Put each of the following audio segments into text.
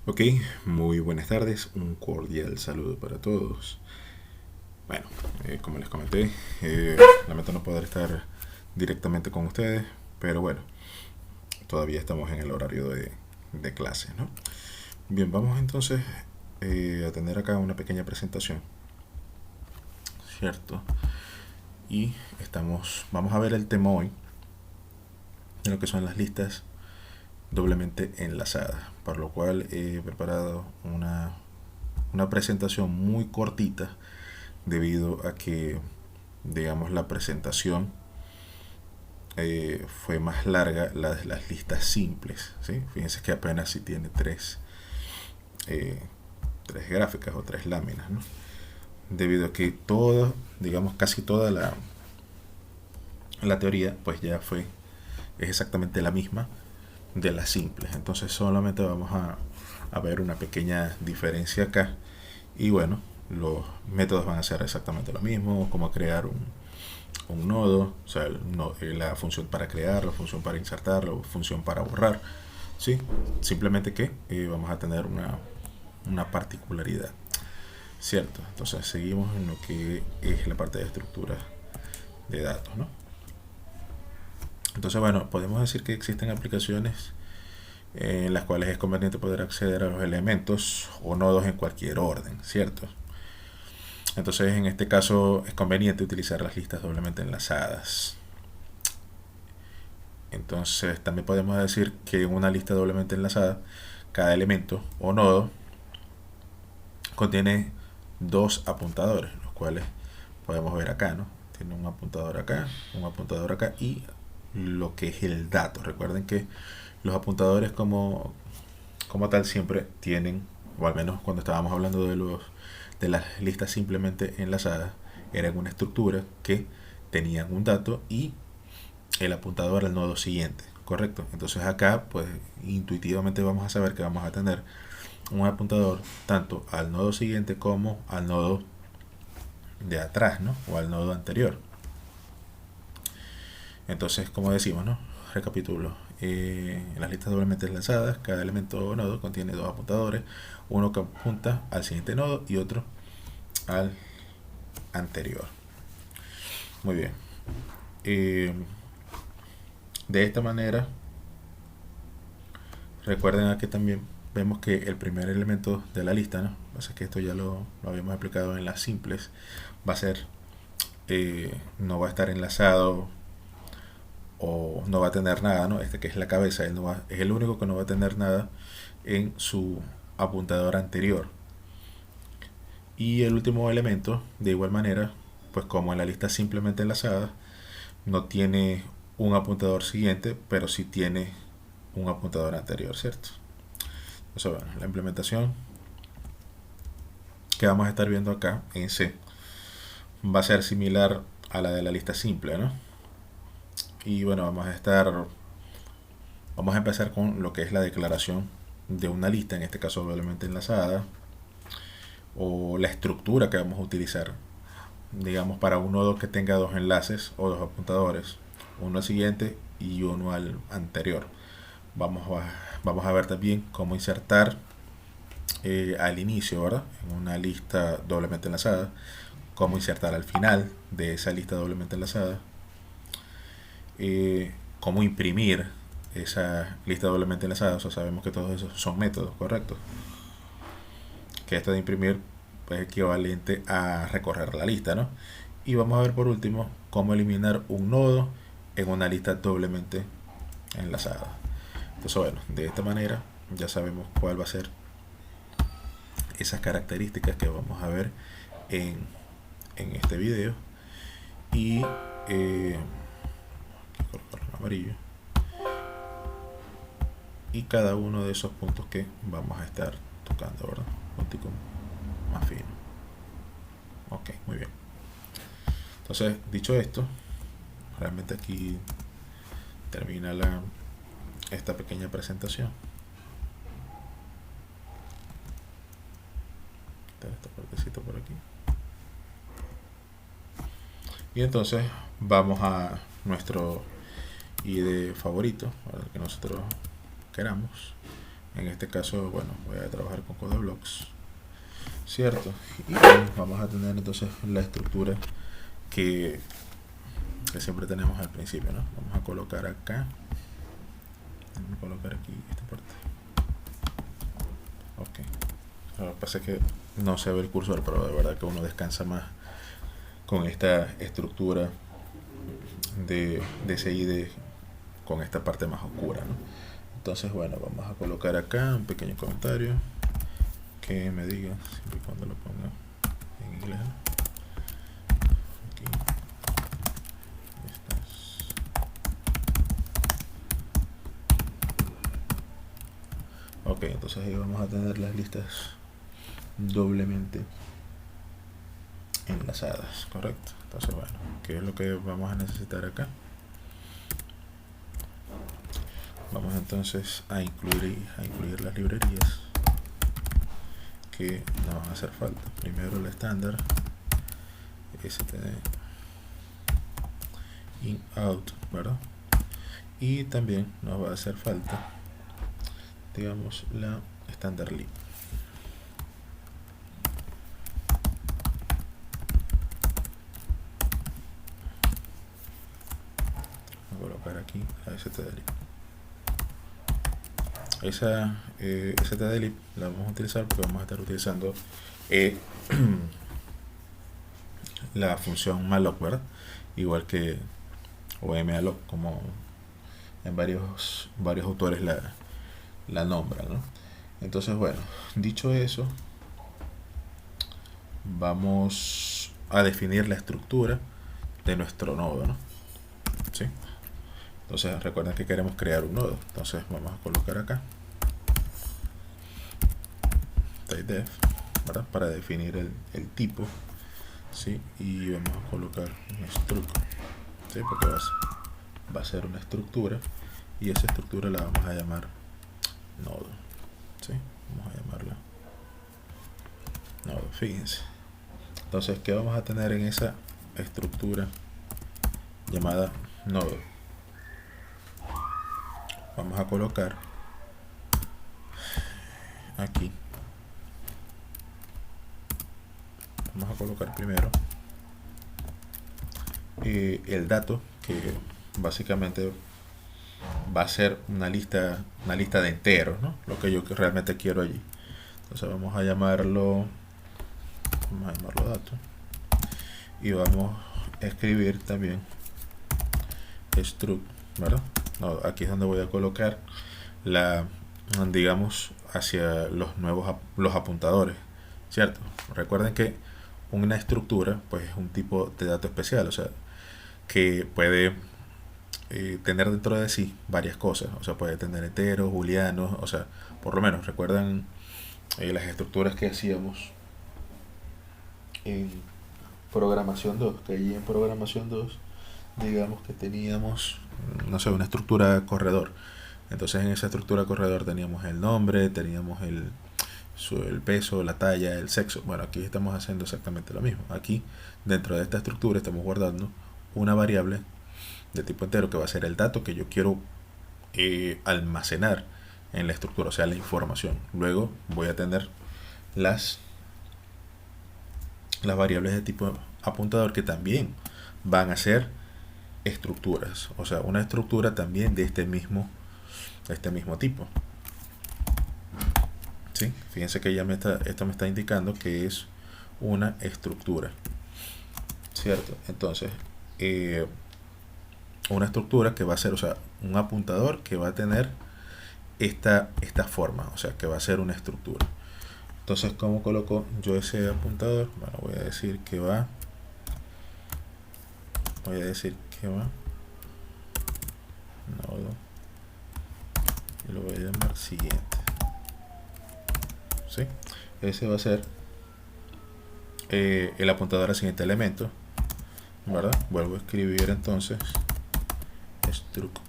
Ok, muy buenas tardes, un cordial saludo para todos. Bueno, como les comenté, lamento no poder estar directamente con ustedes, pero bueno, todavía estamos en el horario de clase, ¿no? Bien, vamos entonces a tener acá una pequeña presentación, ¿cierto? Y vamos a ver el tema hoy de lo que son las listas doblemente enlazadas, por lo cual he preparado una presentación muy cortita debido a que, digamos, la presentación fue más larga la de las listas simples, ¿sí? Fíjense que apenas si tiene eh, tres gráficas o tres láminas, ¿no? Debido a que toda, digamos, casi toda la teoría pues ya es exactamente la misma de las simples. Entonces solamente vamos a ver una pequeña diferencia acá. Y bueno, los métodos van a ser exactamente lo mismo, como crear un nodo, o sea, la función para crear, la función para insertar, la función para borrar. ¿Sí? Simplemente que vamos a tener una particularidad, ¿cierto? Entonces seguimos en lo que es la parte de estructura de datos, ¿no? Entonces, bueno, podemos decir que existen aplicaciones en las cuales es conveniente poder acceder a los elementos o nodos en cualquier orden, ¿cierto? Entonces, en este caso es conveniente utilizar las listas doblemente enlazadas. Entonces, también podemos decir que en una lista doblemente enlazada, cada elemento o nodo contiene dos apuntadores, los cuales podemos ver acá, ¿no? Tiene un apuntador acá y lo que es el dato. Recuerden que los apuntadores como tal siempre tienen, o al menos cuando estábamos hablando de las listas simplemente enlazadas, eran una estructura que tenían un dato y el apuntador al nodo siguiente, correcto. Entonces acá pues intuitivamente vamos a saber que vamos a tener un apuntador tanto al nodo siguiente como al nodo de atrás, ¿no? O al nodo anterior. Entonces, como decimos, ¿no? Recapitulo. En las listas doblemente enlazadas, cada elemento o nodo contiene dos apuntadores, uno que apunta al siguiente nodo y otro al anterior. Muy bien. Eh, de esta manera, recuerden que también vemos que el primer elemento de la lista, ¿no? O sea que esto ya lo habíamos explicado en las simples, va a ser, no va a estar enlazado o no va a tener nada, ¿no? Este que es la cabeza, es el único que no va a tener nada en su apuntador anterior. Y el último elemento, de igual manera, pues como en la lista simplemente enlazada, no tiene un apuntador siguiente, pero sí tiene un apuntador anterior, ¿cierto? Entonces, bueno, la implementación que vamos a estar viendo acá en C va a ser similar a la de la lista simple, ¿no? Y bueno, vamos a empezar con lo que es la declaración de una lista, en este caso doblemente enlazada, o la estructura que vamos a utilizar, digamos, para un nodo que tenga dos enlaces o dos apuntadores, uno al siguiente y uno al anterior. Vamos a ver también cómo insertar al inicio, ¿verdad? En una lista doblemente enlazada, cómo insertar al final de esa lista doblemente enlazada, cómo imprimir esa lista doblemente enlazada. O sea, sabemos que todos esos son métodos, correctos. Que esto de imprimir pues, es equivalente a recorrer la lista, ¿no? Y vamos a ver por último cómo eliminar un nodo en una lista doblemente enlazada. Entonces, bueno, de esta manera ya sabemos cuál va a ser esas características que vamos a ver en este video. Y colocar amarillo. Y cada uno de esos puntos que vamos a estar tocando, ¿verdad? Puntico más fino. Ok, muy bien. Entonces, dicho esto, realmente aquí termina esta pequeña presentación. Esta partecita por aquí. Y entonces vamos a nuestro IDE favorito, para el que nosotros queramos. En este caso, bueno, voy a trabajar con CodeBlocks, ¿cierto? Y vamos a tener entonces la estructura que siempre tenemos al principio, ¿no? Vamos a colocar acá, vamos a colocar aquí esta parte. Ok. Lo que pasa es que no se ve el cursor, pero de verdad que uno descansa más con esta estructura de CID, con esta parte más oscura, ¿no? Entonces, bueno, vamos a colocar acá un pequeño comentario que me diga, siempre y cuando lo ponga en inglés. Aquí estas. Ok, entonces ahí vamos a tener las listas doblemente enlazadas, correcto. Entonces, bueno, ¿qué es lo que vamos a necesitar acá? Vamos entonces a incluir las librerías que nos van a hacer falta. Primero el estándar std in out, ¿verdad? Y también nos va a hacer falta, digamos, la estándar lib. Voy a colocar aquí la stdlib. Esa stdlib la vamos a utilizar porque vamos a estar utilizando la función malloc, ¿verdad? Igual que o malloc, como en varios autores la nombran, ¿no? Entonces, bueno, dicho eso, vamos a definir la estructura de nuestro nodo, ¿no? ¿Sí? Entonces recuerden que queremos crear un nodo, entonces vamos a colocar acá typedef, ¿verdad? Para definir el tipo, ¿sí? Y vamos a colocar un struct, ¿sí? Porque va a ser una estructura y esa estructura la vamos a llamar nodo, ¿sí? Vamos a llamarla nodo, fíjense. Entonces, ¿qué vamos a tener en esa estructura llamada nodo? Vamos a colocar aquí, vamos a colocar primero el dato, que básicamente va a ser una lista de enteros, ¿no? Lo que yo realmente quiero allí. Entonces vamos a llamarlo dato, y vamos a escribir también struct, ¿verdad? No, aquí es donde voy a colocar digamos, hacia los apuntadores, ¿cierto? Recuerden que una estructura pues es un tipo de dato especial, o sea, que puede tener dentro de sí varias cosas, o sea, puede tener enteros, booleanos, o sea, por lo menos recuerdan las estructuras que hacíamos en programación 2, que allí en programación 2 digamos que teníamos, no sé, una estructura corredor. Entonces en esa estructura corredor teníamos el nombre, teníamos el peso, la talla, el sexo. Bueno, aquí estamos haciendo exactamente lo mismo. Aquí dentro de esta estructura estamos guardando una variable de tipo entero que va a ser el dato que yo quiero almacenar en la estructura, o sea, la información. Luego voy a tener las variables de tipo apuntador que también van a ser estructuras, o sea, una estructura también de este mismo tipo. ¿Sí? Fíjense que ya esto me está indicando que es una estructura, ¿cierto? Entonces, una estructura que va a ser, o sea, un apuntador que va a tener esta forma, o sea, que va a ser una estructura. Entonces, ¿cómo coloco yo ese apuntador? Bueno, voy a decir que va nodo, y lo voy a llamar siguiente, ¿sí? Ese va a ser el apuntador al siguiente elemento, ¿verdad? Vuelvo a escribir entonces struct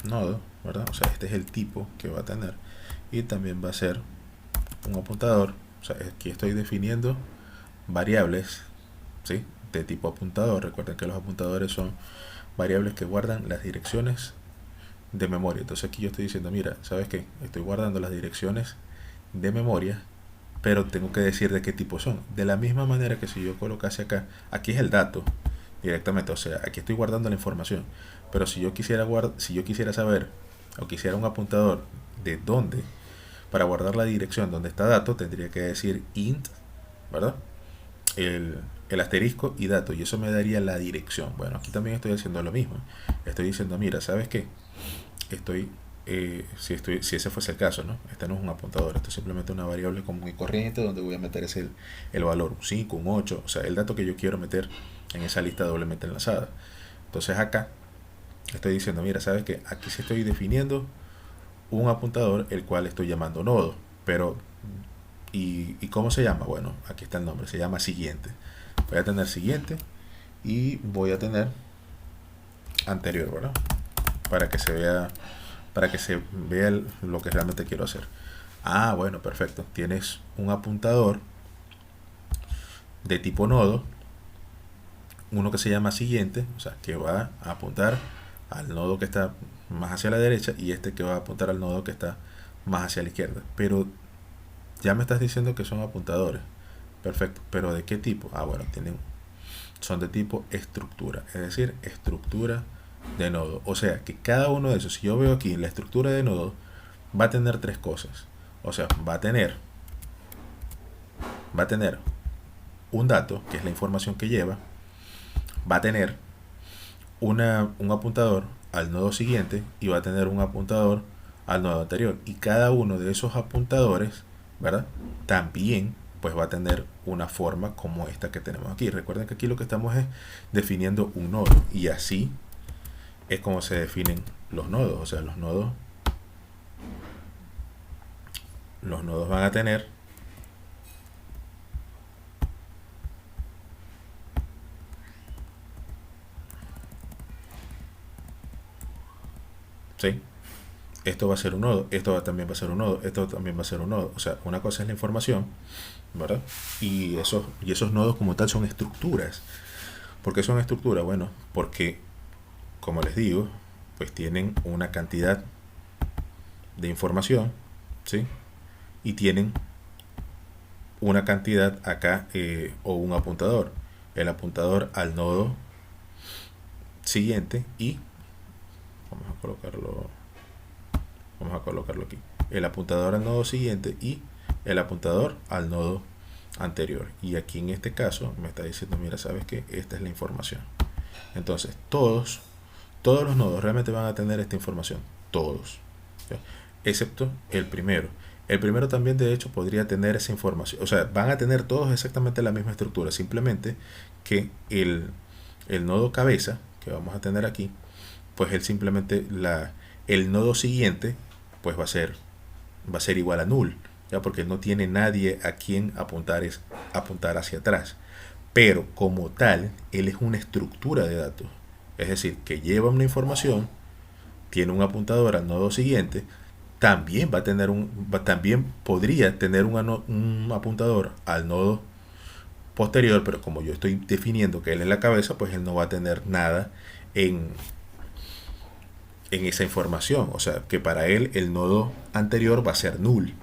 nodo, ¿verdad? O sea, este es el tipo que va a tener, y también va a ser un apuntador, o sea, aquí estoy definiendo variables, ¿sí? De tipo apuntador. Recuerden que los apuntadores son variables que guardan las direcciones de memoria. Entonces aquí yo estoy diciendo, mira, ¿sabes qué? Estoy guardando las direcciones de memoria, pero tengo que decir de qué tipo son. De la misma manera que si yo colocase acá, aquí es el dato directamente, o sea, aquí estoy guardando la información. Pero si yo quisiera si yo quisiera saber o quisiera un apuntador de dónde, para guardar la dirección donde está dato, tendría que decir int, ¿verdad? El asterisco y dato, y eso me daría la dirección. Bueno, aquí también estoy haciendo lo mismo. Estoy diciendo, mira, ¿sabes qué? Si ese fuese el caso, ¿no? Este no es un apuntador, esto es simplemente una variable común y corriente donde voy a meter el valor, un 5, un 8, o sea, el dato que yo quiero meter en esa lista doblemente enlazada. Entonces acá estoy diciendo, mira, ¿sabes qué? Aquí sí estoy definiendo un apuntador el cual estoy llamando nodo, pero ¿y cómo se llama? Bueno, aquí está el nombre, se llama siguiente. Voy a tener siguiente y voy a tener anterior, ¿verdad? Para que se vea lo que realmente quiero hacer. Ah, bueno, perfecto. Tienes un apuntador de tipo nodo, uno que se llama siguiente, o sea, que va a apuntar al nodo que está más hacia la derecha y este que va a apuntar al nodo que está más hacia la izquierda. Pero ya me estás diciendo que son apuntadores. Perfecto. ¿Pero de qué tipo? Ah, bueno, son de tipo estructura, es decir, estructura de nodo. O sea, que cada uno de esos, si yo veo aquí la estructura de nodo, va a tener tres cosas. O sea, va a tener un dato, que es la información que lleva, va a tener un apuntador al nodo siguiente y va a tener un apuntador al nodo anterior. Y cada uno de esos apuntadores, ¿verdad? También pues va a tener una forma como esta que tenemos aquí. Recuerden que aquí lo que estamos es definiendo un nodo y así es como se definen los nodos. O sea, los nodos van a tener ¿sí? Esto va a ser un nodo, también va a ser un nodo, esto también va a ser un nodo. O sea, una cosa es la información, ¿verdad? Y esos nodos como tal son estructuras. ¿Por qué son estructuras? Bueno, porque, como les digo, pues tienen una cantidad de información, ¿sí? Y tienen una cantidad acá o un apuntador. El apuntador al nodo siguiente y vamos a colocarlo aquí. El apuntador al nodo siguiente y el apuntador al nodo anterior. Y aquí en este caso me está diciendo, mira, sabes que esta es la información. Entonces, todos los nodos realmente van a tener esta información. Todos. ¿Ya? Excepto el primero. El primero también, de hecho, podría tener esa información. O sea, van a tener todos exactamente la misma estructura. Simplemente que el nodo cabeza, que vamos a tener aquí, pues él simplemente el nodo siguiente pues va a ser igual a null, ya, porque no tiene nadie a quien apuntar hacia atrás. Pero como tal, él es una estructura de datos, es decir, que lleva una información, tiene un apuntador al nodo siguiente, también también podría tener un apuntador al nodo posterior, pero como yo estoy definiendo que él es la cabeza, pues él no va a tener nada en esa información. O sea, que para él el nodo anterior va a ser null.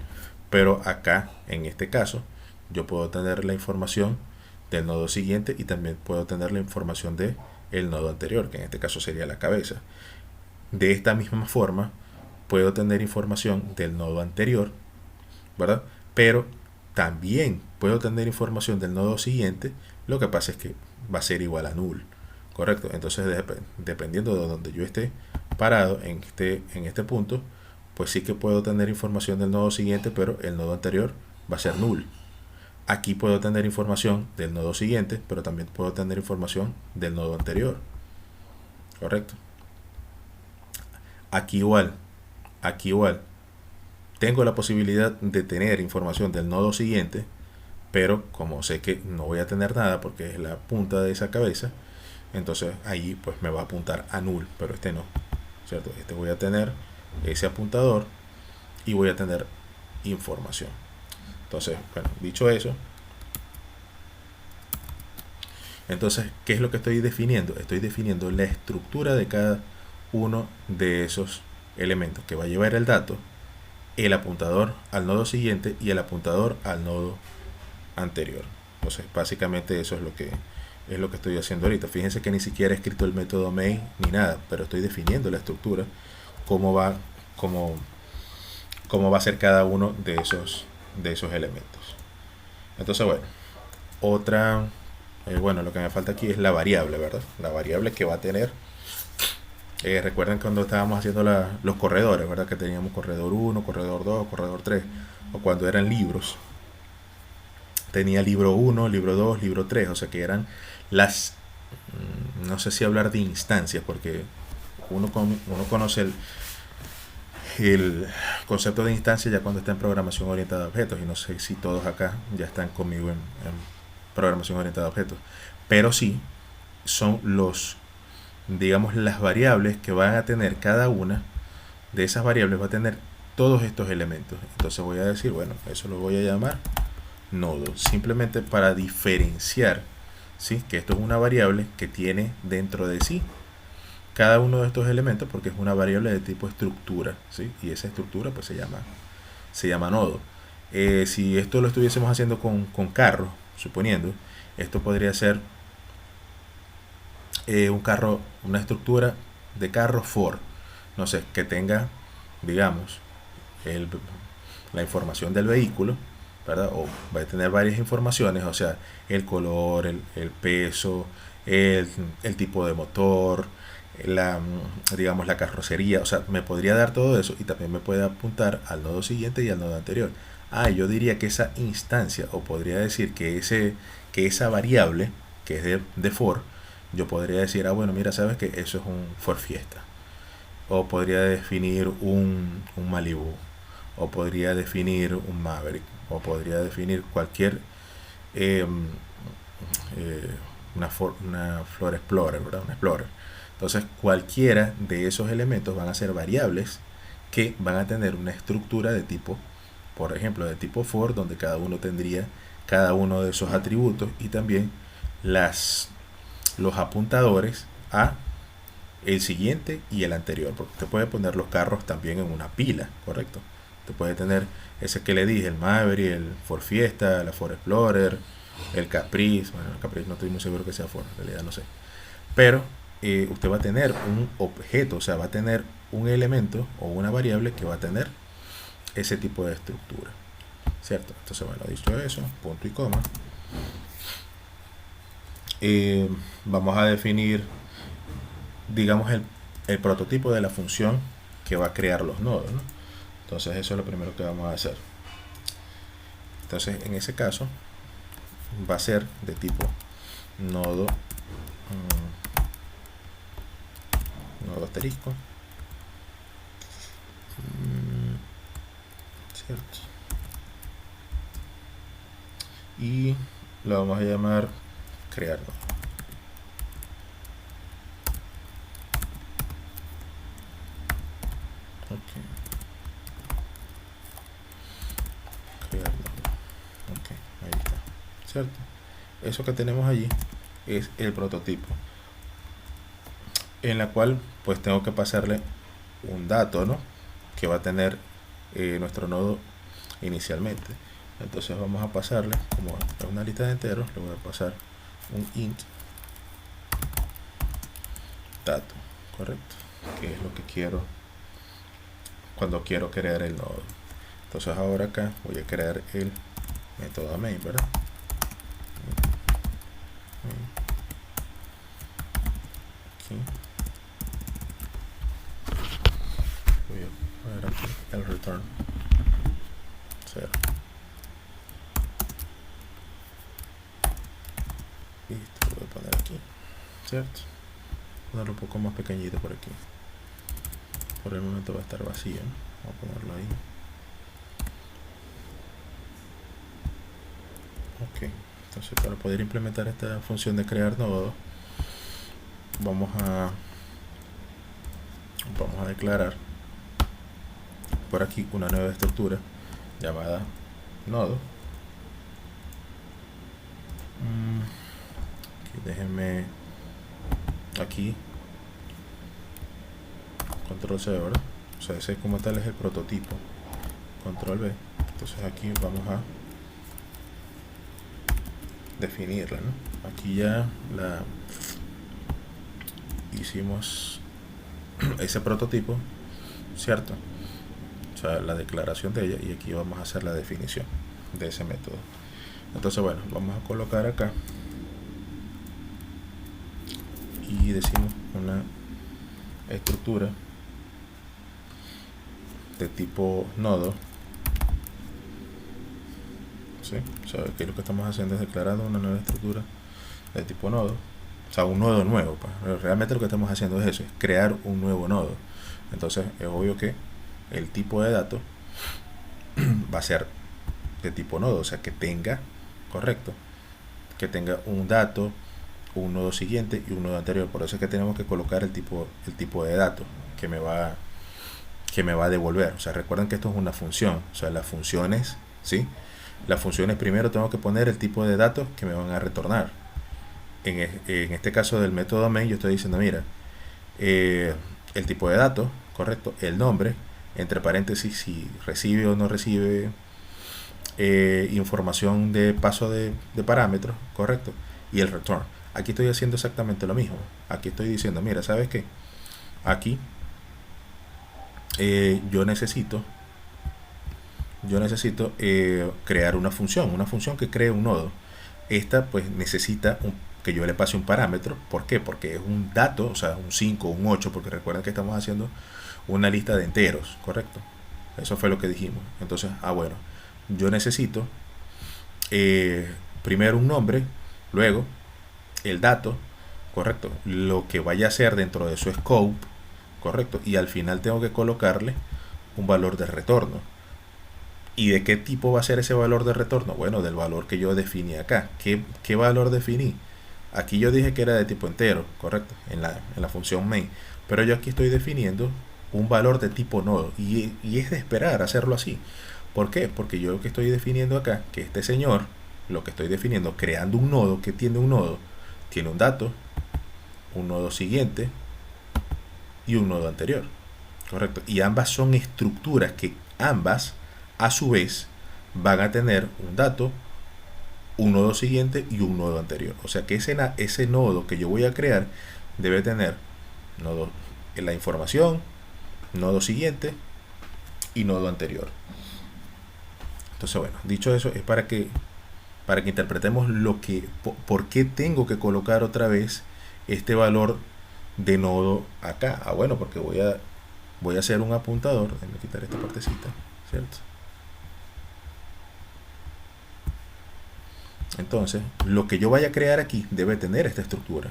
Pero acá, en este caso, yo puedo tener la información del nodo siguiente y también puedo tener la información de el nodo anterior, que en este caso sería la cabeza. De esta misma forma, puedo tener información del nodo anterior, ¿verdad? Pero también puedo tener información del nodo siguiente, lo que pasa es que va a ser igual a null, ¿correcto? Entonces, dependiendo de donde yo esté parado en este punto, pues sí que puedo tener información del nodo siguiente, pero el nodo anterior va a ser null. Aquí puedo tener información del nodo siguiente, pero también puedo tener información del nodo anterior, ¿correcto? Aquí igual, aquí igual. Tengo la posibilidad de tener información del nodo siguiente, pero como sé que no voy a tener nada porque es la punta de esa cabeza, entonces ahí pues me va a apuntar a null, pero este no, ¿cierto? Este voy a tener ese apuntador y voy a tener información. Entonces, bueno, dicho eso, entonces, ¿qué es lo que estoy definiendo? Estoy definiendo la estructura de cada uno de esos elementos que va a llevar el dato, el apuntador al nodo siguiente y el apuntador al nodo anterior. Entonces básicamente eso es lo que estoy haciendo ahorita. Fíjense que ni siquiera he escrito el método main ni nada, pero estoy definiendo la estructura, cómo va, cómo, cómo va a ser cada uno de esos elementos. Entonces bueno, otra, bueno, lo que me falta aquí es la variable, ¿verdad? La variable que va a tener, recuerden cuando estábamos haciendo los corredores, ¿verdad? Que teníamos corredor 1, corredor 2, corredor 3, o cuando eran libros, tenía libro 1, libro 2, libro 3, o sea que eran las, no sé si hablar de instancias, porque uno conoce el concepto de instancia ya cuando está en programación orientada a objetos, y no sé si todos acá ya están conmigo en programación orientada a objetos, pero sí son digamos, las variables que van a tener cada una de esas variables, va a tener todos estos elementos. Entonces voy a decir, bueno, eso lo voy a llamar nodo, simplemente para diferenciar, ¿sí?, que esto es una variable que tiene dentro de sí cada uno de estos elementos, porque es una variable de tipo estructura, ¿sí? Y esa estructura pues se llama nodo. Si esto lo estuviésemos haciendo con carro, suponiendo, esto podría ser un carro, una estructura de carro for, no sé, que tenga, digamos, la información del vehículo, ¿verdad? O va a tener varias informaciones, o sea, el color, el peso, el tipo de motor, digamos, la carrocería, o sea, me podría dar todo eso y también me puede apuntar al nodo siguiente y al nodo anterior. Yo diría que esa instancia, o podría decir que esa variable, que es de for, yo podría decir, bueno, mira, sabes que eso es un for fiesta. O podría definir un Malibu. O podría definir un Maverick. O podría definir cualquier eh, una Flor Explorer, ¿verdad? Un Explorer. Entonces cualquiera de esos elementos van a ser variables que van a tener una estructura de tipo, por ejemplo, de tipo for, donde cada uno tendría cada uno de esos atributos y también los apuntadores a el siguiente y el anterior, porque usted puede poner los carros también en una pila, correcto. Usted puede tener ese que le dije, el Maverick, el Ford Fiesta, la Ford Explorer, el Caprice. Bueno, el Caprice no estoy muy seguro que sea Ford, en realidad no sé. Pero usted va a tener un objeto, o sea, va a tener un elemento o una variable que va a tener ese tipo de estructura, ¿cierto? Entonces, bueno, dicho eso, punto y coma. Vamos a definir, digamos, el prototipo de la función que va a crear los nodos, ¿no? Entonces eso es lo primero que vamos a hacer. Entonces en ese caso va a ser de tipo nodo nodo asterisco, cierto, y lo vamos a llamar crear nodo. Okay. Crear nodo. Ok, ahí está, cierto. Eso que tenemos allí es el prototipo, en la cual pues tengo que pasarle un dato, ¿no?, que va a tener nuestro nodo inicialmente. Entonces vamos a pasarle, como es una lista de enteros, le voy a pasar un int dato, correcto, que es lo que quiero cuando quiero crear el nodo. Entonces ahora acá voy a crear el método main, ¿verdad? Aquí voy a poner aquí el return 0 y esto lo voy a poner aquí, ¿cierto? Ponerlo un poco más pequeñito por aquí. Por el momento va a estar vacío, ¿no? Vamos a ponerlo ahí. Ok, entonces para poder implementar esta función de crear nodo, vamos a declarar por aquí una nueva estructura llamada nodo. Déjenme aquí, control C, ¿verdad? O sea, ese como tal es el prototipo. Control B. Entonces aquí vamos a definirla, ¿no? Aquí ya la hicimos ese prototipo, ¿cierto? O sea, la declaración de ella, y aquí vamos a hacer la definición de ese método. Entonces, bueno, vamos a colocar acá y decimos una estructura de tipo nodo, ¿sí? O sea, que lo que estamos haciendo es declarando una nueva estructura de tipo nodo, o sea, un nodo nuevo. Pues. Realmente lo que estamos haciendo es eso, es crear un nuevo nodo. Entonces es obvio que el tipo de datos va a ser de tipo nodo, o sea, que tenga, correcto, que tenga un dato, un nodo siguiente y un nodo anterior. Por eso es que tenemos que colocar el tipo de datos que me va a devolver. O sea, recuerden que esto es una función, o sea, las funciones, ¿sí? Las funciones primero tengo que poner el tipo de datos que me van a retornar. En este caso del método main yo estoy diciendo, mira, el tipo de datos, correcto, el nombre, entre paréntesis si recibe o no recibe información de paso de parámetros, correcto, y el return. Aquí estoy haciendo exactamente lo mismo. Aquí estoy diciendo, mira, ¿sabes qué? Aquí yo necesito crear una función que cree un nodo. Esta pues necesita que yo le pase un parámetro. ¿Por qué? Porque es un dato, o sea, un 5, un 8, porque recuerden que estamos haciendo una lista de enteros, ¿correcto? Eso fue lo que dijimos. Entonces, bueno, yo necesito primero un nombre, luego el dato, correcto, lo que vaya a ser dentro de su scope, correcto, y al final tengo que colocarle un valor de retorno. ¿Y de qué tipo va a ser ese valor de retorno? Bueno, del valor que yo definí acá. ¿Qué valor definí? Aquí yo dije que era de tipo entero, correcto, en la función main. Pero yo aquí estoy definiendo un valor de tipo nodo. Y es de esperar hacerlo así. ¿Por qué? Porque yo lo que estoy definiendo acá, que este señor, lo que estoy definiendo, creando un nodo, que tiene un nodo, tiene un dato, un nodo siguiente y un nodo anterior. Correcto. Y ambas son estructuras que ambas, a su vez, van a tener un dato, un nodo siguiente y un nodo anterior. O sea que ese nodo que yo voy a crear debe tener nodo en la información, nodo siguiente y nodo anterior. Entonces, bueno, dicho eso, es para que interpretemos por qué tengo que colocar otra vez este valor de nodo acá. Bueno, porque voy a hacer un apuntador. Déjenme quitar esta partecita, ¿cierto? Entonces, lo que yo vaya a crear aquí debe tener esta estructura,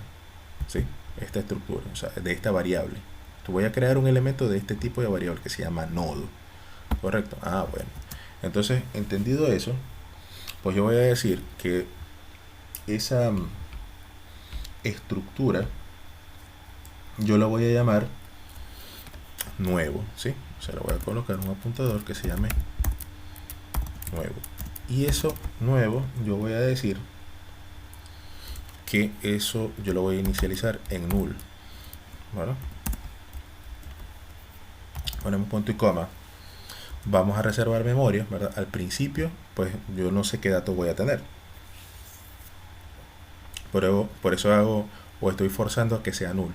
¿sí? Esta estructura, o sea, de esta variable. Yo voy a crear un elemento de este tipo de variable que se llama nodo, ¿correcto? Bueno. Entonces, entendido eso, pues yo voy a decir que esa estructura yo la voy a llamar nuevo, ¿sí? O sea, le voy a colocar un apuntador que se llame nuevo. Y eso nuevo, yo voy a decir que eso yo lo voy a inicializar en null. ¿Vale? Ponemos punto y coma. Vamos a reservar memoria, ¿verdad? Al principio, pues yo no sé qué datos voy a tener. Por eso hago o estoy forzando a que sea null.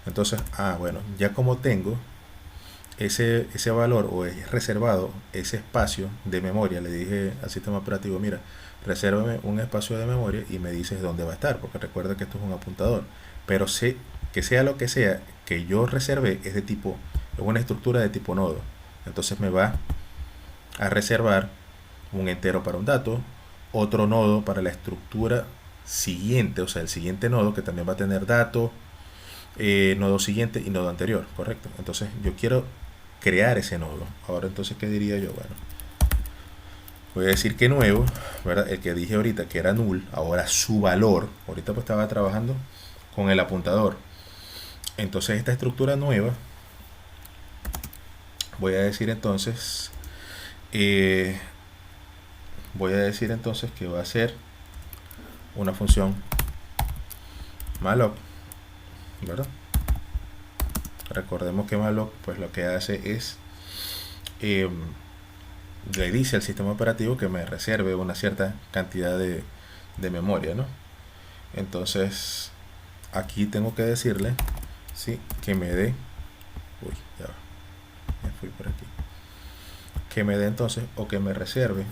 Entonces, bueno, ya como tengo ese valor o es reservado ese espacio de memoria, le dije al sistema operativo, mira, resérvame un espacio de memoria y me dices dónde va a estar, porque recuerda que esto es un apuntador. Pero sé que sea lo que sea que yo reservé es una estructura de tipo nodo. Entonces me va a reservar un entero para un dato, otro nodo para la estructura siguiente, o sea, el siguiente nodo que también va a tener dato, nodo siguiente y nodo anterior, correcto. Entonces yo quiero crear ese nodo. Ahora entonces, ¿qué diría yo? Bueno, voy a decir que nuevo, ¿verdad? El que dije ahorita que era null, ahora su valor, ahorita pues estaba trabajando con el apuntador. Entonces esta estructura nueva, voy a decir entonces que va a ser una función malloc, ¿verdad? Recordemos que malloc pues lo que hace es eh, le dice al sistema operativo que me reserve una cierta cantidad de memoria, ¿no? Entonces aquí tengo que decirle, ¿sí?, que me dé, uy, ya va, me fui por aquí, que me dé entonces, o que me reserve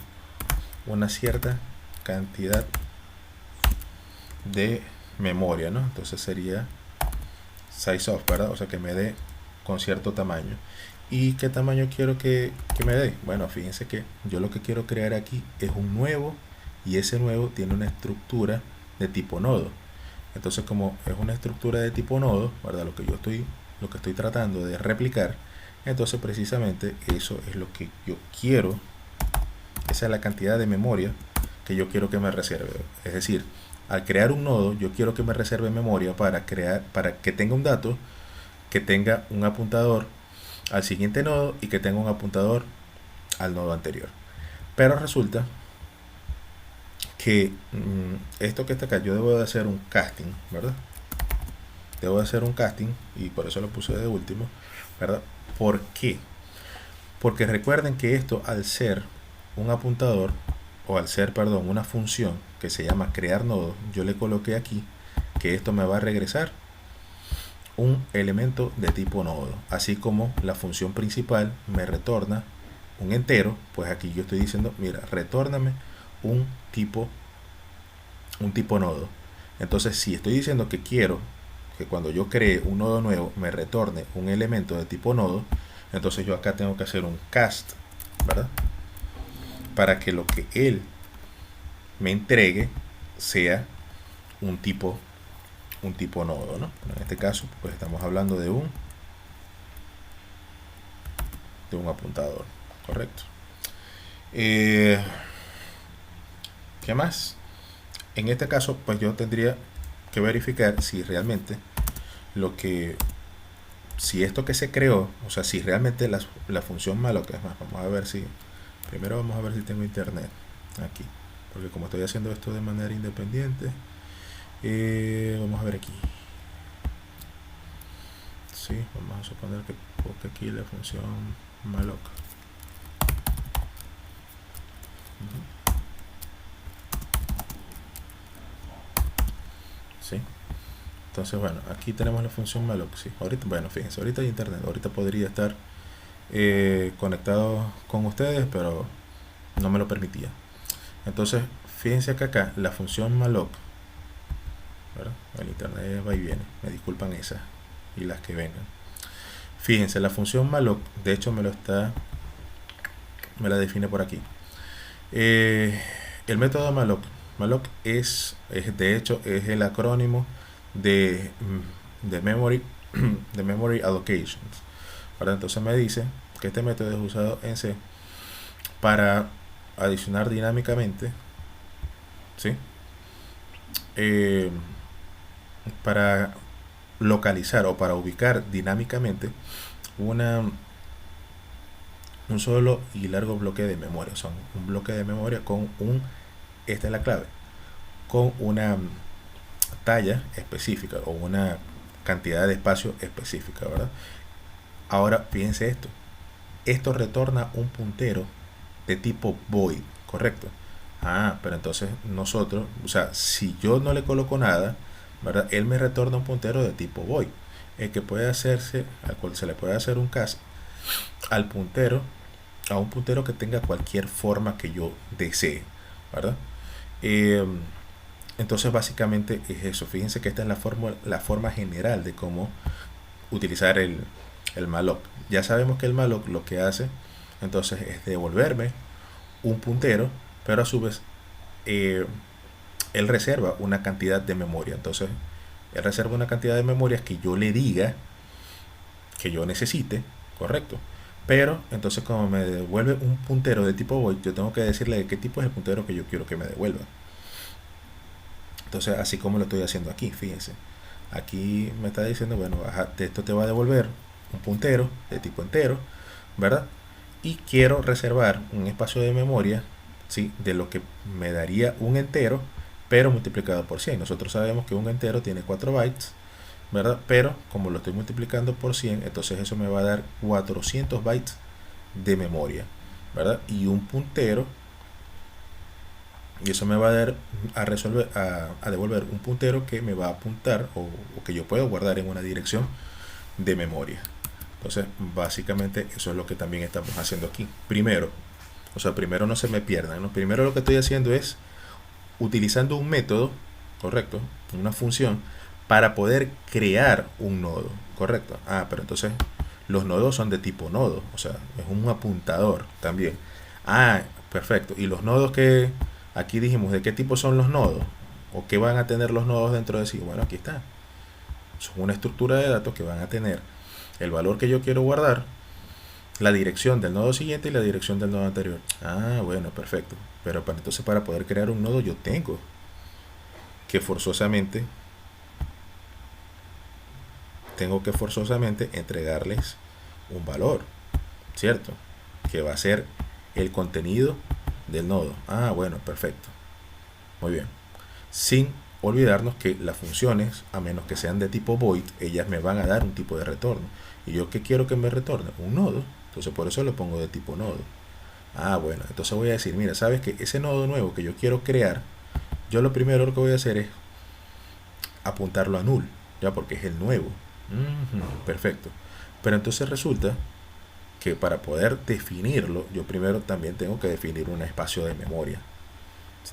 una cierta cantidad de memoria, ¿no? Entonces sería size of, ¿verdad? O sea, que me dé con cierto tamaño. ¿Y qué tamaño quiero que me dé? Bueno, fíjense que yo lo que quiero crear aquí es un nuevo, y ese nuevo tiene una estructura de tipo nodo. Entonces, como es una estructura de tipo nodo, ¿verdad?, lo que estoy tratando de replicar, entonces precisamente eso es lo que yo quiero. Esa es la cantidad de memoria que yo quiero que me reserve. Es decir, al crear un nodo, yo quiero que me reserve memoria para que tenga un dato, que tenga un apuntador al siguiente nodo y que tenga un apuntador al nodo anterior. Pero resulta que esto que está acá, yo debo de hacer un casting, ¿verdad? Debo de hacer un casting, y por eso lo puse de último, ¿verdad? ¿Por qué? Porque recuerden que esto, al ser un apuntador, o al ser, perdón, una función que se llama crear nodo, yo le coloqué aquí que esto me va a regresar un elemento de tipo nodo, así como la función principal me retorna un entero. Pues aquí yo estoy diciendo, mira, retórname un tipo nodo. Entonces, si estoy diciendo que quiero que cuando yo cree un nodo nuevo me retorne un elemento de tipo nodo, entonces yo acá tengo que hacer un cast, ¿verdad?, para que lo que él me entregue sea un tipo nodo, ¿no? En este caso, pues estamos hablando de un apuntador, correcto. ¿Qué más? En este caso, pues yo tendría que verificar si realmente si esto que se creó, o sea, si realmente la función malloc, es más, primero vamos a ver si tengo internet aquí, porque como estoy haciendo esto de manera independiente, vamos a ver aquí. Sí, vamos a suponer que busque aquí la función malloc. Sí. Entonces, bueno, aquí tenemos la función malloc. Sí, ahorita, bueno, fíjense, ahorita hay internet, ahorita podría estar conectado con ustedes, pero no me lo permitía. Entonces, fíjense que acá la función malloc, ¿verdad?, el internet va y viene, me disculpan esas y las que vengan. Fíjense, la función malloc, de hecho me la define por aquí. El método malloc es de hecho es el acrónimo de memory de memory allocations, ¿verdad? Entonces me dice que este método es usado en C para adicionar dinámicamente, ¿sí?, para localizar o para ubicar dinámicamente un solo y largo bloque de memoria. Son un bloque de memoria con esta es la clave, con una talla específica o una cantidad de espacio específica, ¿verdad? Ahora fíjense esto retorna un puntero de tipo void, ¿correcto? Pero entonces nosotros, o sea, si yo no le coloco nada, ¿verdad?, él me retorna un puntero de tipo void, el que puede hacerse, al cual se le puede hacer un cast al puntero, a un puntero que tenga cualquier forma que yo desee, ¿verdad? Entonces básicamente es eso. Fíjense que esta es la forma general de cómo utilizar el malloc. Ya sabemos que el malloc lo que hace entonces es devolverme un puntero, pero a su vez él reserva una cantidad de memoria. Entonces él reserva una cantidad de memoria que yo le diga que yo necesite, correcto. Pero entonces como me devuelve un puntero de tipo void, yo tengo que decirle de qué tipo es el puntero que yo quiero que me devuelva. Entonces, así como lo estoy haciendo aquí, fíjense. Aquí me está diciendo, bueno, esto te va a devolver un puntero de tipo entero, ¿verdad? Y quiero reservar un espacio de memoria, ¿sí?, de lo que me daría un entero, pero multiplicado por 100. Nosotros sabemos que un entero tiene 4 bytes ¿verdad? Pero como lo estoy multiplicando por 100, entonces eso me va a dar 400 bytes de memoria, ¿verdad? Y un puntero, y eso me va a dar a devolver un puntero que me va a apuntar o que yo puedo guardar en una dirección de memoria. Entonces, básicamente eso es lo que también estamos haciendo aquí. Primero no se me pierdan, ¿no? Primero lo que estoy haciendo es utilizando un método, correcto, una función, para poder crear un nodo, correcto. Pero entonces los nodos son de tipo nodo, o sea, es un apuntador también. Perfecto. Y los nodos que aquí dijimos, ¿de qué tipo son los nodos? ¿O qué van a tener los nodos dentro de sí? Bueno, aquí está. Son una estructura de datos que van a tener el valor que yo quiero guardar, la dirección del nodo siguiente y la dirección del nodo anterior. Bueno, perfecto. Pero entonces para poder crear un nodo yo tengo que forzosamente entregarles un valor, ¿cierto? Que va a ser el contenido del nodo. Bueno, perfecto. Muy bien. Sin olvidarnos que las funciones, a menos que sean de tipo void, ellas me van a dar un tipo de retorno. ¿Y yo qué quiero que me retorne? Un nodo. Entonces por eso lo pongo de tipo nodo. Bueno, entonces voy a decir, mira, sabes que ese nodo nuevo que yo quiero crear, yo lo primero que voy a hacer es apuntarlo a null, ya porque es el nuevo. Perfecto. Pero entonces resulta que para poder definirlo, yo primero también tengo que definir un espacio de memoria.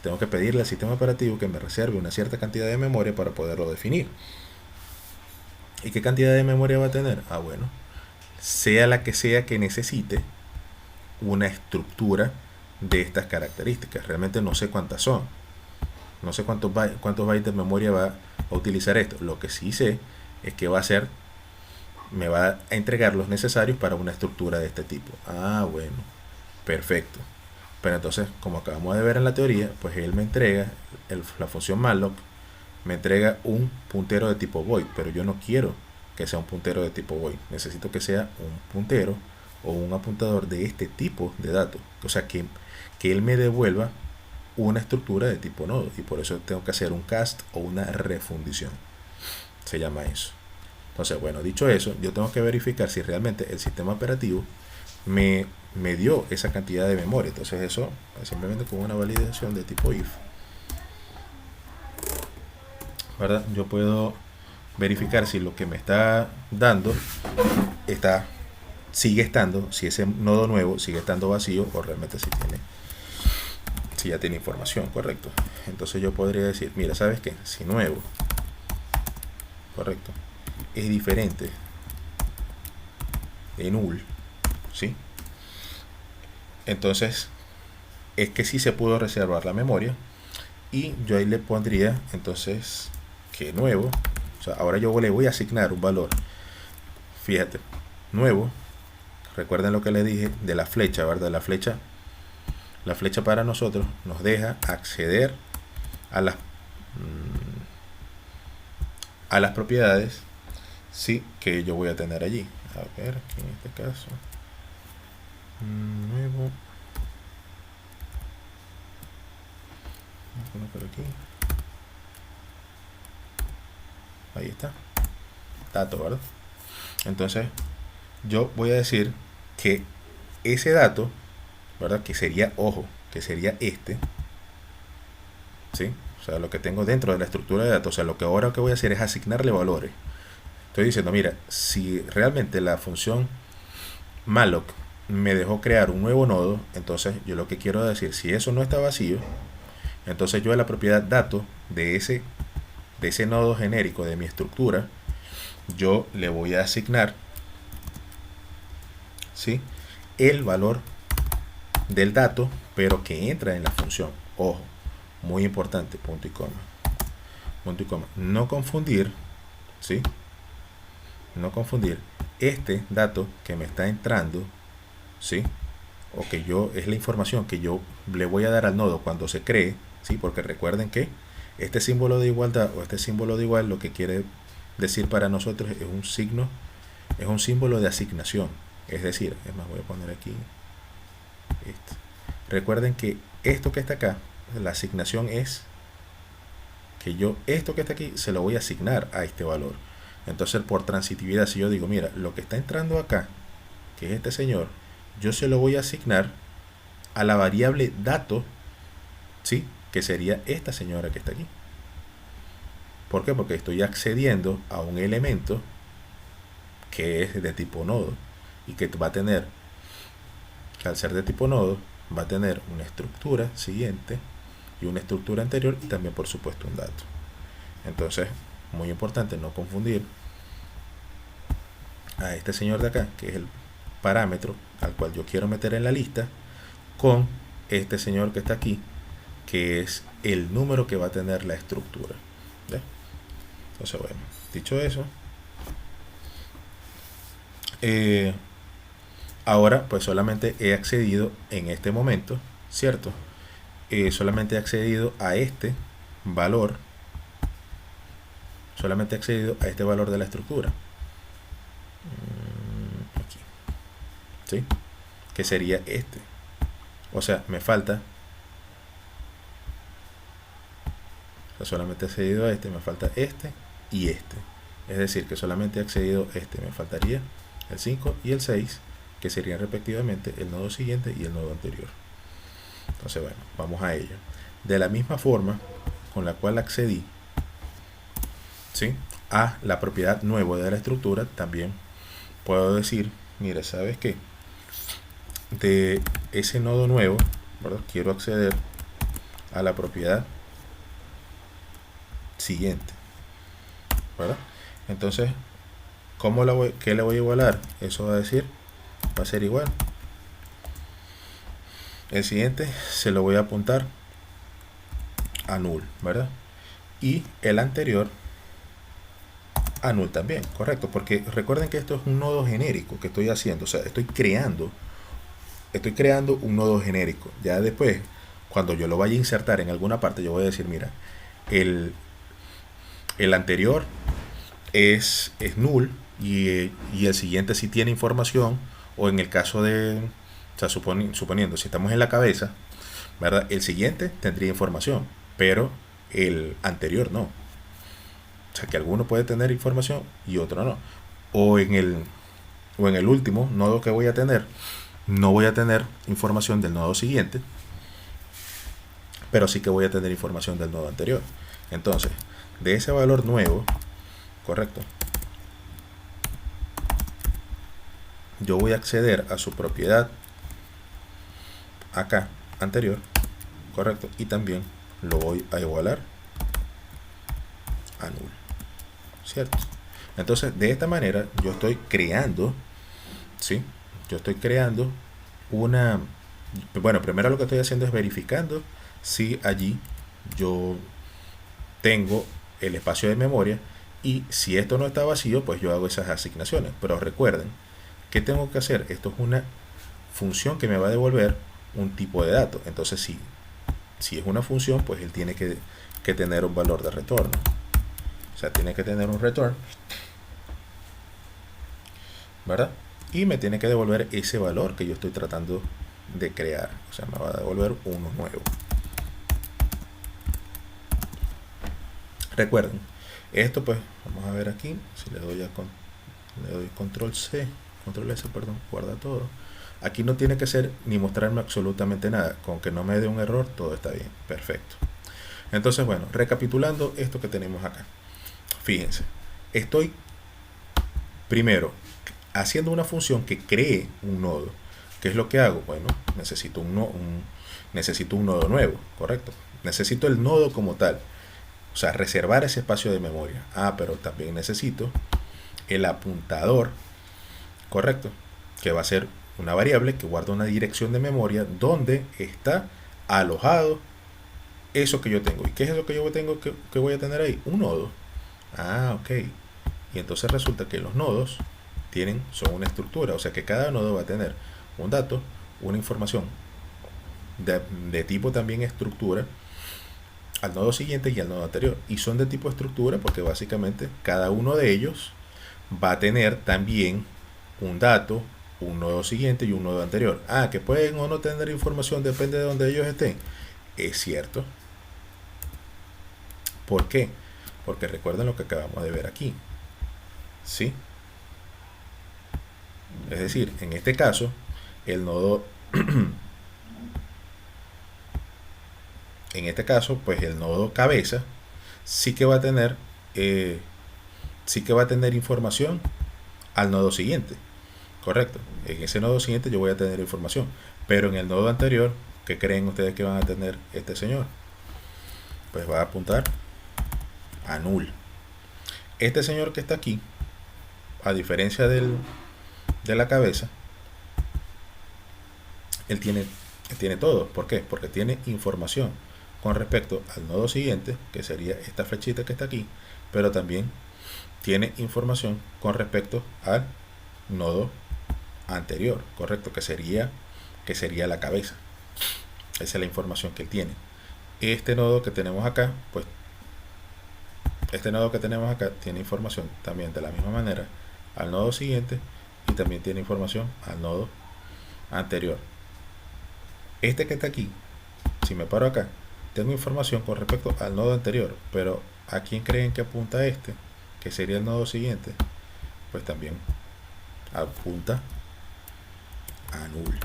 Tengo que pedirle al sistema operativo que me reserve una cierta cantidad de memoria para poderlo definir. ¿Y qué cantidad de memoria va a tener? Bueno, sea la que sea que necesite una estructura de estas características. Realmente no sé cuántas son. No sé cuántos bytes de memoria va a utilizar esto. Lo que sí sé es que me va a entregar los necesarios para una estructura de este tipo. Bueno, perfecto. Pero entonces, como acabamos de ver en la teoría, pues él me entrega, la función malloc me entrega un puntero de tipo void, pero yo no quiero que sea un puntero de tipo void. Necesito que sea un puntero o un apuntador de este tipo de datos. O sea, que él me devuelva una estructura de tipo nodo, y por eso tengo que hacer un cast o una refundición. Se llama eso. Entonces, bueno, dicho eso, yo tengo que verificar si realmente el sistema operativo me dio esa cantidad de memoria. Entonces eso simplemente con una validación de tipo if, ¿verdad? Yo puedo verificar si lo que me está dando sigue estando, si ese nodo nuevo sigue estando vacío o realmente si ya tiene información, correcto. Entonces yo podría decir, mira, ¿sabes qué? Si nuevo, correcto, es diferente de null, ¿sí? Entonces es que sí se pudo reservar la memoria, y yo ahí le pondría entonces que nuevo, o sea, ahora yo le voy a asignar un valor. Fíjate, nuevo, recuerden lo que le dije de la flecha, ¿verdad? La flecha para nosotros nos deja acceder a las propiedades, sí, que yo voy a tener allí. A ver, aquí en este caso, nuevo, por aquí, ahí está, dato, ¿verdad? Entonces yo voy a decir que ese dato, ¿verdad? Que sería, ojo, que sería ¿sí? O sea, lo que tengo dentro de la estructura de datos. O sea, lo que ahora que voy a hacer es asignarle valores. Estoy diciendo, mira, si realmente la función malloc me dejó crear un nuevo nodo, entonces yo lo que quiero decir, si eso no está vacío, entonces yo a la propiedad dato de ese nodo genérico de mi estructura, yo le voy a asignar, ¿sí?, el valor del dato, pero que entra en la función. Ojo, muy importante, punto y coma. Punto y coma. No confundir, ¿sí? No confundir este dato que me está entrando, ¿sí? O que es la información que yo le voy a dar al nodo cuando se cree, ¿sí? Porque recuerden que este símbolo de igualdad o este símbolo de igual lo que quiere decir para nosotros es un símbolo de asignación. Es decir, es más, voy a poner aquí esto. Recuerden que esto que está acá, la asignación es que yo esto que está aquí se lo voy a asignar a este valor. Entonces, por transitividad, si yo digo, mira, lo que está entrando acá, que es este señor, yo se lo voy a asignar a la variable dato, ¿sí? Que sería esta señora que está aquí. ¿Por qué? Porque estoy accediendo a un elemento que es de tipo nodo y que va a tener, al ser de tipo nodo, va a tener una estructura siguiente y una estructura anterior y también por supuesto un dato. Entonces, muy importante no confundir a este señor de acá, que es el parámetro al cual yo quiero meter en la lista, con este señor que está aquí, que es el número que va a tener la estructura. ¿Ve? Entonces, bueno, dicho eso, ahora pues solamente he accedido en este momento, ¿cierto? Solamente he accedido a este valor, solamente he accedido a este valor de la estructura. Aquí, ¿sí? Que sería este. O sea, me falta, o sea, solamente he accedido a este, me falta este y este. Es decir, que solamente he accedido a este, me faltaría el 5 y el 6, que serían respectivamente el nodo siguiente y el nodo anterior. Entonces, bueno, vamos a ello. De la misma forma con la cual accedí, ¿sí?, a la propiedad nueva de la estructura, también puedo decir, mira, ¿sabes qué? De ese nodo nuevo, ¿verdad?, quiero acceder a la propiedad siguiente, ¿verdad? Entonces, ¿qué le voy a igualar? Eso va a ser igual. El siguiente se lo voy a apuntar a null, ¿verdad? Y el anterior a null también, correcto, porque recuerden que esto es un nodo genérico que estoy haciendo, o sea, estoy creando un nodo genérico. Ya después, cuando yo lo vaya a insertar en alguna parte, yo voy a decir, mira, el anterior es null y el siguiente sí tiene información, o en el caso de, o sea, suponiendo, si estamos en la cabeza, ¿verdad?, el siguiente tendría información, pero el anterior no. O sea, que alguno puede tener información y otro no. O en el último nodo que voy a tener, no voy a tener información del nodo siguiente, pero sí que voy a tener información del nodo anterior. Entonces, de ese valor nuevo, correcto, yo voy a acceder a su propiedad acá, anterior, correcto, y también lo voy a igualar a null, ¿cierto? Entonces, de esta manera, yo estoy creando, ¿sí? Yo estoy creando una... Bueno, primero lo que estoy haciendo es verificando si allí yo tengo el espacio de memoria, y si esto no está vacío, pues yo hago esas asignaciones. Pero recuerden, ¿qué tengo que hacer? Esto es una función que me va a devolver un tipo de dato. Entonces, si es una función, pues él tiene que tener un valor de retorno. O sea, tiene que tener un return, ¿verdad? Y me tiene que devolver ese valor que yo estoy tratando de crear. O sea, me va a devolver uno nuevo. Recuerden, esto pues, vamos a ver aquí, si le doy control C, control S, perdón, guarda todo. Aquí no tiene que ser ni mostrarme absolutamente nada, con que no me dé un error, todo está bien, perfecto. Entonces, bueno, recapitulando esto que tenemos acá. Fíjense, estoy primero haciendo una función que cree un nodo. ¿Qué es lo que hago? Bueno, necesito un nodo nuevo, correcto. Necesito el nodo como tal. O sea, reservar ese espacio de memoria. Pero también necesito el apuntador, correcto, que va a ser una variable que guarda una dirección de memoria donde está alojado eso que yo tengo. ¿Y qué es eso que yo tengo que voy a tener ahí? Un nodo. Ok. Y entonces resulta que los nodos son una estructura. O sea que cada nodo va a tener un dato, una información de tipo también estructura, al nodo siguiente y al nodo anterior. Y son de tipo estructura porque básicamente cada uno de ellos va a tener también un dato, un nodo siguiente y un nodo anterior. Que pueden o no tener información, depende de donde ellos estén. Es cierto. ¿Por qué? Porque recuerden lo que acabamos de ver aquí. ¿sí? Es decir, en este caso, el nodo, en este caso, pues el nodo cabeza sí que va a tener, eh, sí que va a tener información al nodo siguiente, correcto. En ese nodo siguiente yo voy a tener información, pero en el nodo anterior, ¿qué creen ustedes que van a tener este señor? Pues va a apuntar a null. Este señor que está aquí, a diferencia de la cabeza, él tiene todo. ¿Por qué? Porque tiene información con respecto al nodo siguiente, que sería esta flechita que está aquí, pero también tiene información con respecto al nodo anterior, correcto, que sería la cabeza. Esa es la información que él tiene. Este nodo que tenemos acá, pues este nodo que tenemos acá tiene información también de la misma manera al nodo siguiente y también tiene información al nodo anterior. Este que está aquí, si me paro acá, tengo información con respecto al nodo anterior, pero ¿a quién creen que apunta este? Que sería el nodo siguiente. Pues también apunta a null,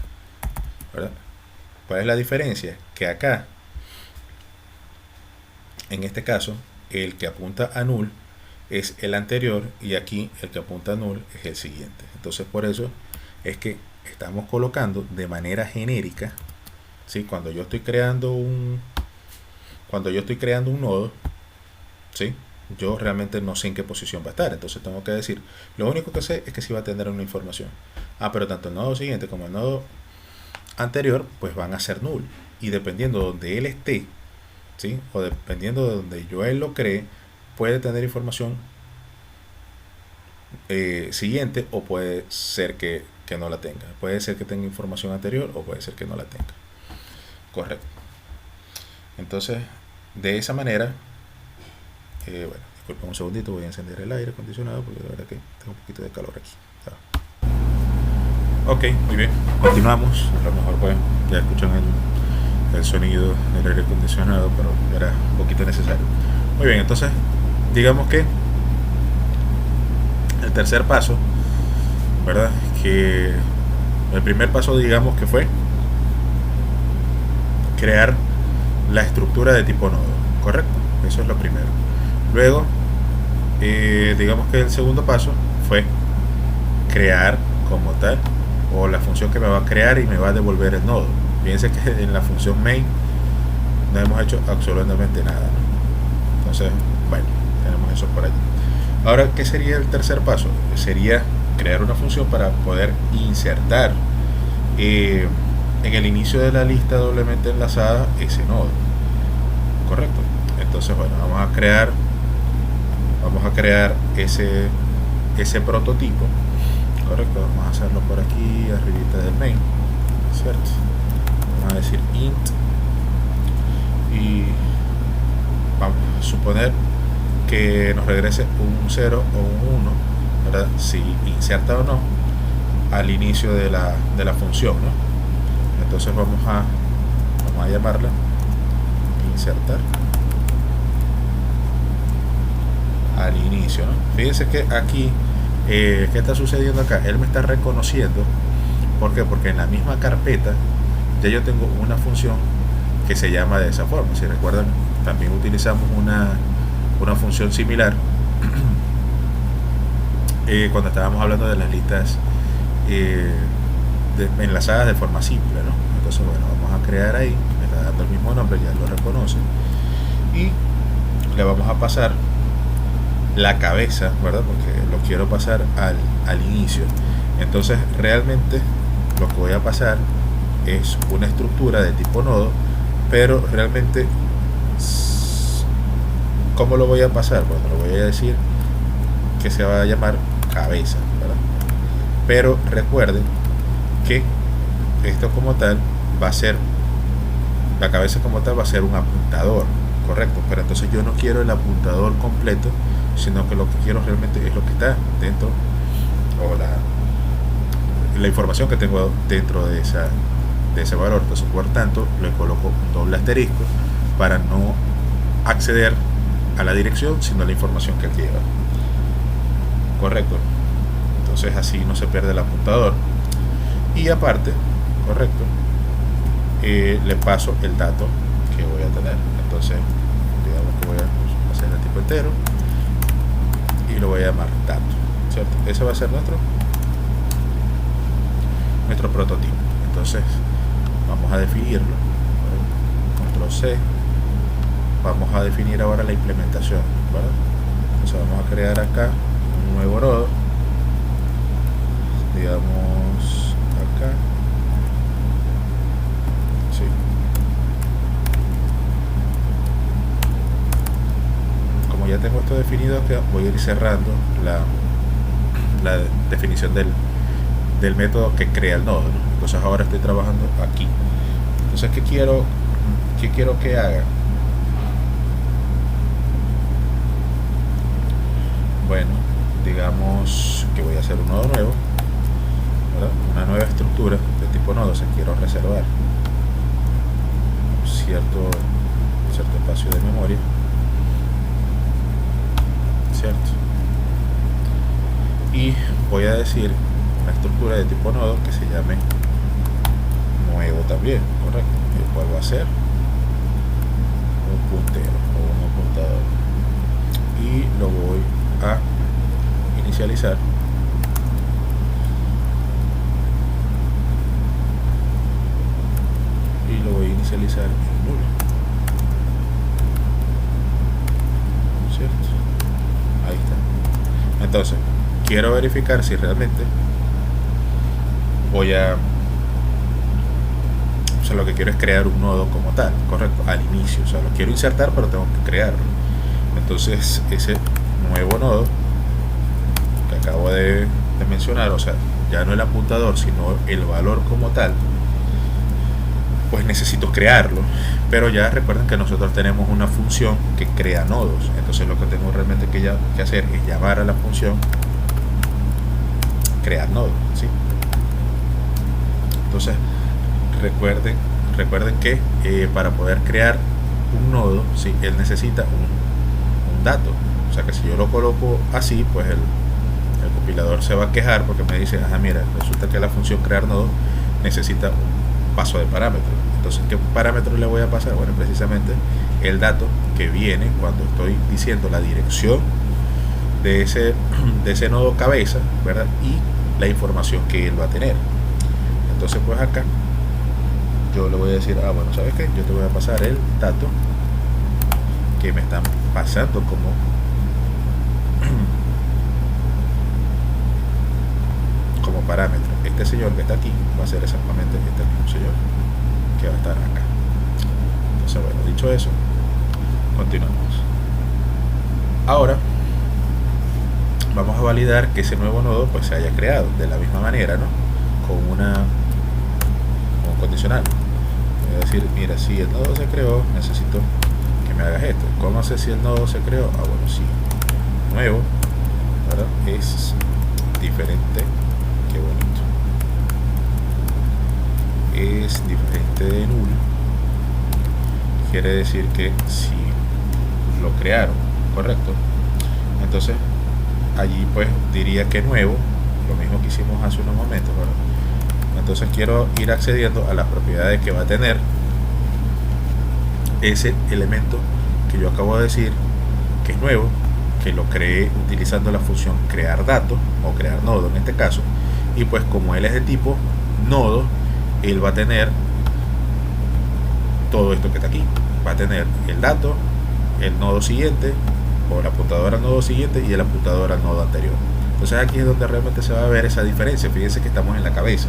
¿verdad? ¿Cuál es la diferencia? Que acá, en este caso, el que apunta a null es el anterior y aquí el que apunta a null es el siguiente. Entonces por eso es que estamos colocando de manera genérica, ¿sí? Cuando yo estoy creando un nodo, ¿sí? Yo realmente no sé en qué posición va a estar, entonces tengo que decir, lo único que sé es que sí va a tener una información. Pero tanto el nodo siguiente como el nodo anterior pues van a ser null, y dependiendo de donde él esté, ¿sí? O dependiendo de donde yo él lo cree, puede tener información siguiente, o puede ser que no la tenga. Puede ser que tenga información anterior o puede ser que no la tenga. Correcto. Entonces, de esa manera, bueno, disculpen un segundito, voy a encender el aire acondicionado porque la verdad que tengo un poquito de calor aquí. Ok, muy bien, continuamos. A lo mejor pues ya escuchan el sonido del aire acondicionado, pero era un poquito necesario. Muy bien, entonces digamos que el tercer paso, ¿verdad? Que el primer paso, digamos que fue crear la estructura de tipo nodo, ¿correcto? Eso es lo primero. Luego, digamos que el segundo paso fue crear como tal, o la función que me va a crear y me va a devolver el nodo. Fíjense que en la función main no hemos hecho absolutamente nada, ¿no? Entonces, bueno, tenemos eso por allí. Ahora, ¿qué sería el tercer paso? Sería crear una función para poder insertar en el inicio de la lista doblemente enlazada ese nodo, correcto. Entonces, bueno, vamos a crear ese prototipo, correcto. Vamos a hacerlo por aquí arribita del main, cierto. Vamos a decir int y vamos a suponer que nos regrese un 0 o un 1, ¿verdad? Si inserta o no al inicio de la función, ¿no? Entonces vamos a llamarla insertar al inicio, ¿no? Fíjense que aquí ¿qué está sucediendo acá? Él me está reconociendo. ¿Por qué? Porque en la misma carpeta ya yo tengo una función que se llama de esa forma. Si recuerdan, también utilizamos una función similar cuando estábamos hablando de las listas enlazadas de forma simple, ¿no? Entonces, bueno, vamos a crear ahí, me está dando el mismo nombre, ya lo reconoce, y le vamos a pasar la cabeza, ¿verdad? Porque lo quiero pasar al inicio. Entonces, realmente lo que voy a pasar es una estructura de tipo nodo, pero realmente, ¿cómo lo voy a pasar? Bueno, lo voy a decir que se va a llamar cabeza, ¿verdad? Pero recuerden que esto como tal va a ser, la cabeza como tal va a ser un apuntador, correcto. Pero entonces yo no quiero el apuntador completo, sino que lo que quiero realmente es lo que está dentro, o la información que tengo dentro de ese valor. Entonces, por tanto, le coloco un doble asterisco para no acceder a la dirección, sino a la información que él lleva, correcto. Entonces así no se pierde el apuntador. Y aparte, correcto, le paso el dato que voy a tener. Entonces, digamos que voy a hacer el tipo entero y lo voy a llamar dato, ¿cierto? Ese va a ser nuestro prototipo. Entonces, vamos a definirlo. Control C. Vamos a definir ahora la implementación, ¿verdad? Entonces vamos a crear acá un nuevo nodo, digamos acá, sí. Como ya tengo esto definido acá, voy a ir cerrando la definición del método que crea el nodo, ¿no? Entonces ahora estoy trabajando aquí. Entonces, ¿qué quiero que haga? Bueno, digamos que voy a hacer un nodo nuevo, ¿verdad? Una nueva estructura de tipo nodo. Se quiero reservar cierto espacio de memoria, ¿cierto? Y voy a decir una estructura de tipo nodo que se llame nuevo también, correcto, el cual va a ser un puntero o un apuntador, y lo voy a inicializar en nulo, ¿cierto? Ahí está. Entonces quiero verificar si realmente lo que quiero es crear un nodo como tal, correcto, al inicio. O sea, lo quiero insertar, pero tengo que crearlo. Entonces ese nuevo nodo que acabo de mencionar, o sea, ya no el apuntador, sino el valor como tal, pues necesito crearlo. Pero ya recuerden que nosotros tenemos una función que crea nodos. Entonces lo que tengo realmente que hacer es llamar a la función crear nodo, ¿sí? Entonces recuerden que para poder crear un nodo, ¿sí?, él necesita un dato. O sea que si yo lo coloco así, pues el compilador se va a quejar porque me dice, mira, resulta que la función crear nodo necesita un paso de parámetro. Entonces, ¿qué parámetro le voy a pasar? Bueno, precisamente el dato que viene cuando estoy diciendo la dirección de ese nodo cabeza, ¿verdad? Y la información que él va a tener. Entonces, pues acá yo le voy a decir, bueno, ¿sabes qué? Yo te voy a pasar el dato que me están pasando como parámetro. Este señor que está aquí va a ser exactamente este mismo señor que va a estar acá. Entonces, bueno, dicho eso, continuamos. Ahora vamos a validar que ese nuevo nodo pues se haya creado de la misma manera, ¿no? Con un condicional. Voy a decir, mira, si el nodo se creó, necesito que me hagas esto. ¿Cómo sé si el nodo se creó? Bueno, sí, nuevo, ¿verdad? Es diferente, qué bonito, es diferente de null. Quiere decir que si lo crearon, correcto, entonces allí pues diría que nuevo, lo mismo que hicimos hace unos momentos, ¿verdad? Entonces quiero ir accediendo a las propiedades que va a tener ese elemento que yo acabo de decir que es nuevo, que lo creé utilizando la función crear dato o crear nodo en este caso. Y pues como él es de tipo nodo, él va a tener todo esto que está aquí. Va a tener el dato, el nodo siguiente, o el apuntador al nodo siguiente y el apuntador al nodo anterior. Entonces aquí es donde realmente se va a ver esa diferencia. Fíjense que estamos en la cabeza.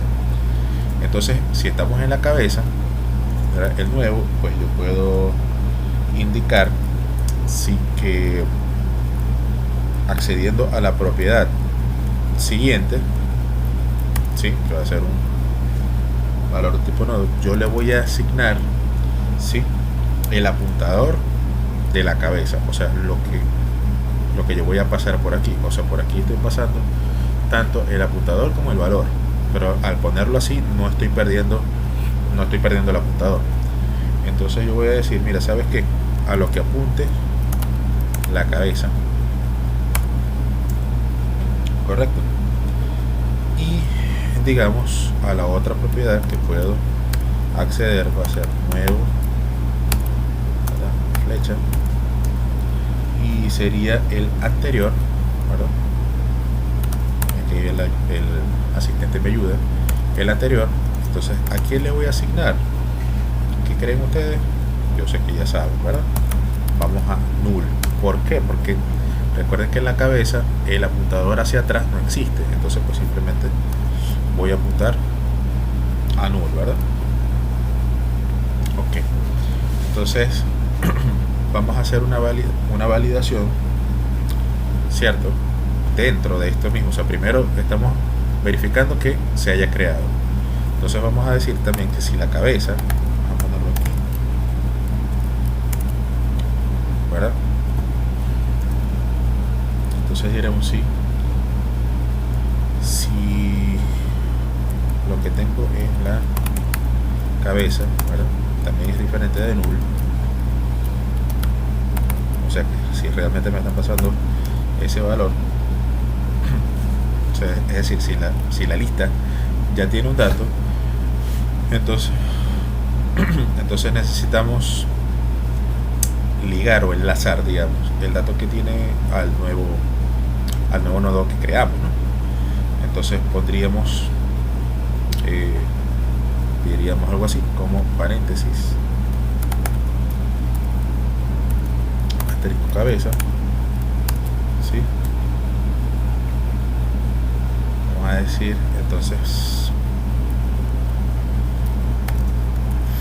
Entonces, si estamos en la cabeza, ¿verdad?, el nuevo, pues yo puedo indicar sí que accediendo a la propiedad siguiente, ¿sí?, que va a ser un valor de tipo nodo, yo le voy a asignar, ¿sí?, el apuntador de la cabeza, o sea, lo que yo voy a pasar por aquí. O sea, por aquí estoy pasando tanto el apuntador como el valor, pero al ponerlo así no estoy perdiendo el apuntador. Entonces yo voy a decir, mira, ¿sabes qué? A lo que apunte la cabeza, correcto. Y digamos a la otra propiedad que puedo acceder va a ser nuevo, ¿verdad? Flecha, y sería el anterior, ¿verdad? Aquí el asistente me ayuda, el anterior. Entonces, ¿a quién le voy a asignar? ¿Qué creen ustedes? Yo sé que ya saben, ¿verdad? Vamos a null. ¿Por qué? Porque recuerden que en la cabeza el apuntador hacia atrás no existe. Entonces, pues simplemente voy a apuntar a null, ¿verdad? Ok. Entonces, vamos a hacer una validación, ¿cierto? Dentro de esto mismo. O sea, primero estamos verificando que se haya creado. Entonces vamos a decir también que si la cabeza, vamos a ponerlo aquí, ¿verdad? Entonces diremos si lo que tengo es la cabeza, ¿verdad? También es diferente de null. O sea que si realmente me están pasando ese valor, o sea, es decir, si la lista ya tiene un dato, entonces necesitamos ligar o enlazar, digamos, el dato que tiene al nuevo nodo que creamos, ¿no? Entonces pondríamos, diríamos algo así como paréntesis, asterisco cabeza, ¿sí? Vamos a decir entonces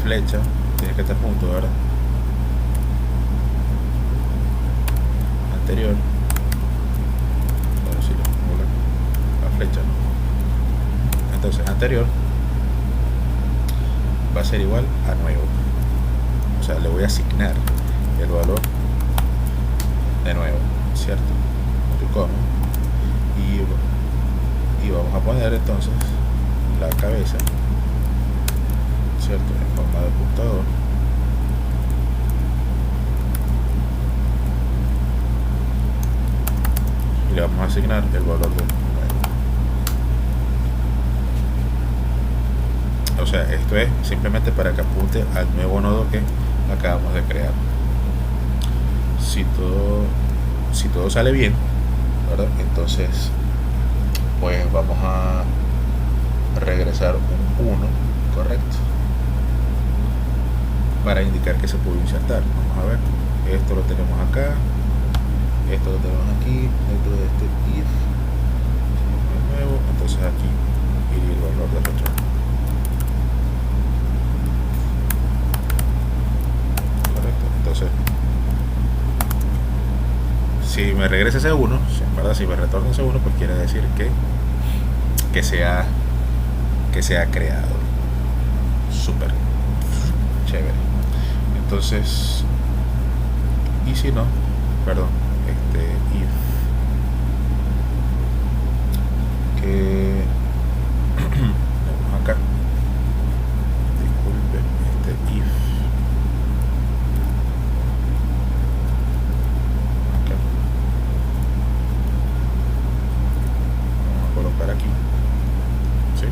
flecha, tiene que estar junto, ¿verdad? Anterior, bueno, si lo pongo la flecha, ¿no? Entonces anterior va a ser igual a nuevo. O sea, le voy a asignar el valor de nuevo, ¿cierto? Y vamos a poner entonces la cabeza, ¿cierto? En forma de apuntador. Y le vamos a asignar el valor de nuevo. O sea, esto es simplemente para que apunte al nuevo nodo que acabamos de crear. Si todo sale bien, ¿verdad? Entonces pues vamos a regresar un 1, correcto, para indicar que se pudo insertar. Vamos a ver, esto lo tenemos acá, esto lo tenemos aquí, dentro de este if nuevo, entonces aquí iría el valor de retorno. Correcto, entonces si me regresa ese 1, ¿verdad? Si me retorna ese 1, pues quiere decir que se ha creado. Súper chévere. Entonces, y si no, perdón, if que acá, disculpe, if acá, vamos a colocar aquí, ¿sí?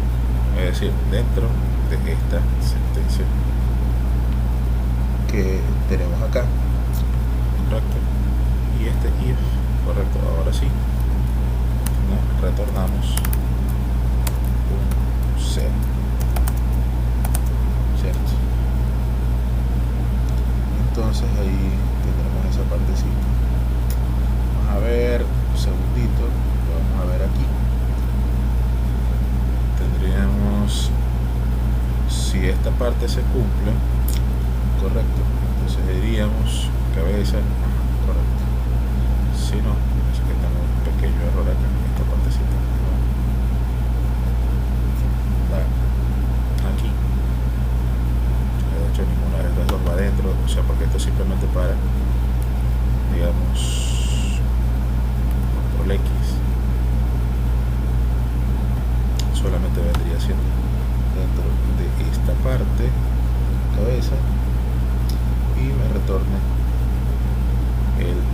Es decir, dentro de esta sentencia que tenemos acá, correcto, y este if, correcto, ahora sí nos retornamos un 0, ¿cierto? Entonces ahí tendremos esa partecita. Vamos a ver un segundito, lo vamos a ver aquí. Tendríamos, si esta parte se cumple, correcto, entonces diríamos cabeza, correcto. Si no, es que tengo un pequeño error acá en esta partecita, aquí, de hecho ninguna de estas dos va adentro, o sea, porque esto es simplemente para, digamos, control X, solamente vendría siendo dentro de esta parte, cabeza, y me retorne el nuevo.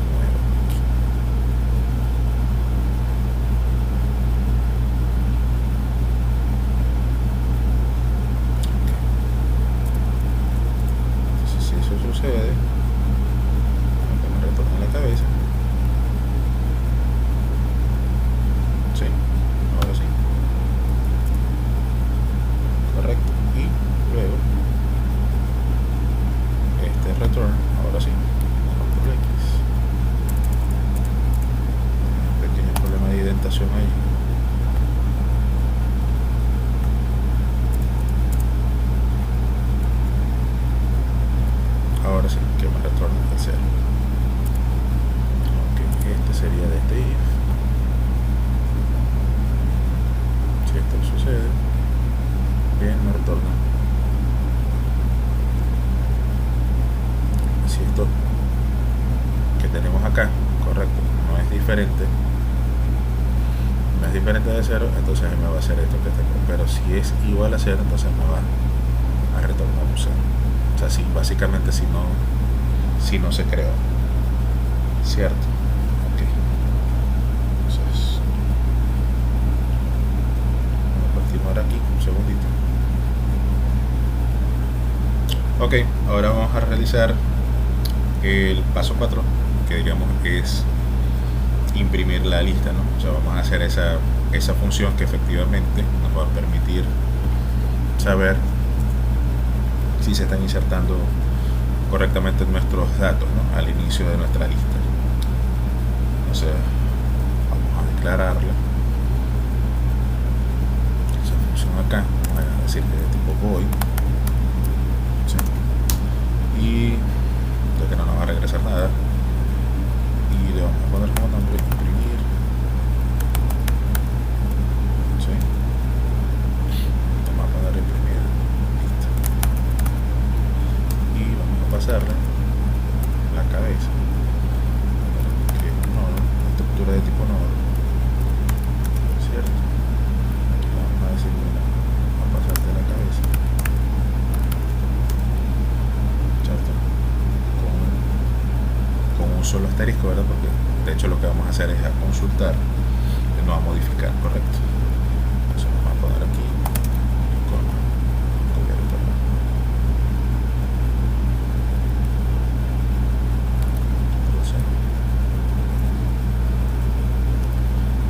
ahora sí, que me retorne el 0. Ok, este sería de este if. Si esto sucede, bien, me retorna. Si esto que tenemos acá, correcto, no es diferente de 0, entonces me va a hacer esto que está acá. Pero si es igual a 0, entonces me va a retornar un 0. O sea, sí, básicamente si no se creó, ¿cierto? Ok, entonces vamos a continuar aquí un segundito. Ok, ahora vamos a realizar el paso 4, que digamos es imprimir la lista, ¿no? O sea, vamos a hacer esa función que efectivamente nos va a permitir saber si se están insertando correctamente nuestros datos, ¿no?, al inicio de nuestra lista. Entonces vamos a declararla esa función acá, vamos a decir que de tipo void, ¿sí? Y ya que no nos va a regresar nada, y le vamos a poner como nombre imprimir, ¿sí? Vamos a poner imprimir lista y vamos a pasarle la cabeza, que es un nodo, estructura de tipo nodo, ¿cierto? Aquí vamos a decir, bueno, a pasarte la cabeza, ¿cierto? Con un solo asterisco, ¿verdad? Porque de hecho lo que vamos a hacer es a consultar, no a modificar, correcto. Entonces vamos a poner aquí con copiar y pegar. Entonces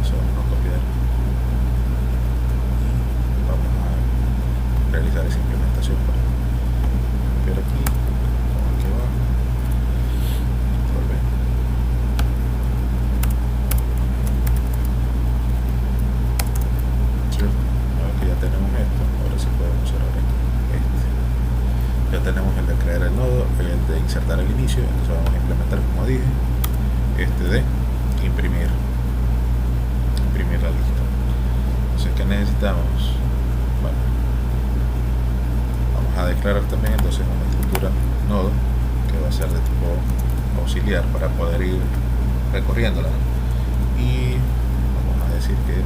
eso vamos a copiar y vamos a realizar esa implementación. Copiar aquí, como aquí abajo, volver. Ya tenemos esto, ahora sí podemos cerrar este. Ya tenemos el de crear el nodo, el de insertar el inicio, entonces vamos a implementar, como dije, este de imprimir la lista. Entonces, ¿qué necesitamos? Bueno, vamos a declarar también entonces una estructura nodo que va a ser de tipo auxiliar para poder ir recorriéndola, ¿no? Y vamos a decir que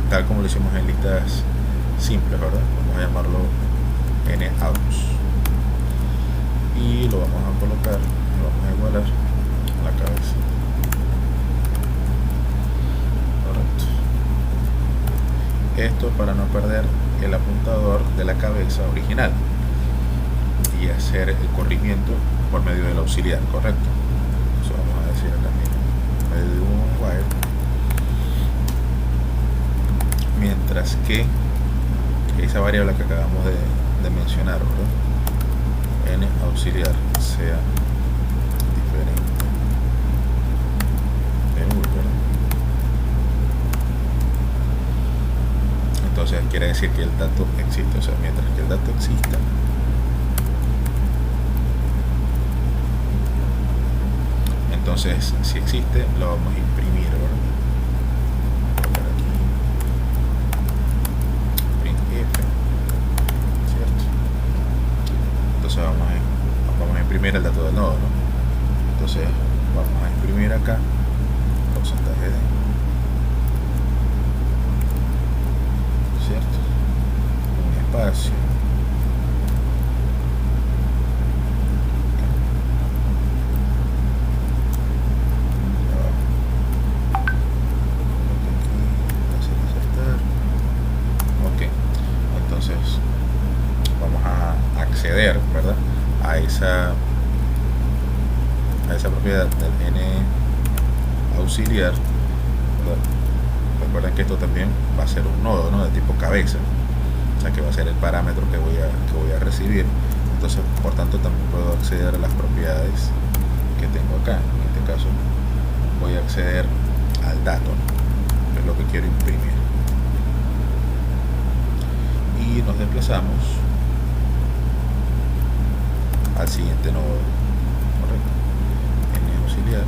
tal como lo hicimos en listas simples, ¿verdad? Vamos a llamarlo NAUX y lo vamos a colocar, lo vamos a igualar a la cabeza, correcto. Esto para no perder el apuntador de la cabeza original y hacer el corrimiento por medio del auxiliar, correcto. Eso vamos a decir acá, mira, por medio de un while, mientras que esa variable que acabamos de mencionar, ¿verdad?, n auxiliar, sea diferente de null, ¿verdad? Entonces quiere decir que el dato existe, o sea, mientras que el dato exista, entonces si existe lo vamos a imprimir, ¿verdad? Entonces vamos a imprimir el dato del nodo, ¿no? Entonces vamos a imprimir acá porcentaje de, ¿cierto? Un espacio, acceder, ¿verdad?, a esa propiedad del n auxiliar, ¿verdad? Recuerden que esto también va a ser un nodo, ¿no?, de tipo cabeza, o sea que va a ser el parámetro que voy a recibir. Entonces, por tanto, también puedo acceder a las propiedades que tengo acá. En este caso voy a acceder al dato, ¿no?, que es lo que quiero imprimir, y y nos desplazamos al siguiente nodo, correcto, n auxiliar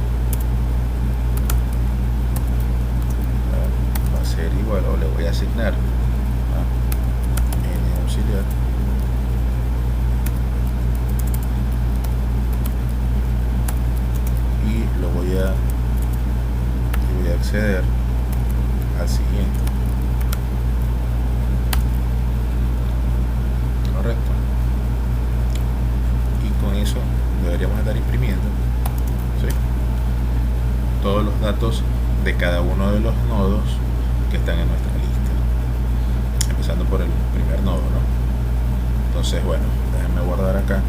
va a ser igual, o le voy a asignar n auxiliar y voy a acceder al siguiente, correcto, y con eso deberíamos estar imprimiendo, ¿sí?, todos los datos de cada uno de los nodos que están en nuestra lista, empezando por el primer nodo, ¿no? Entonces, bueno, déjenme guardar acá,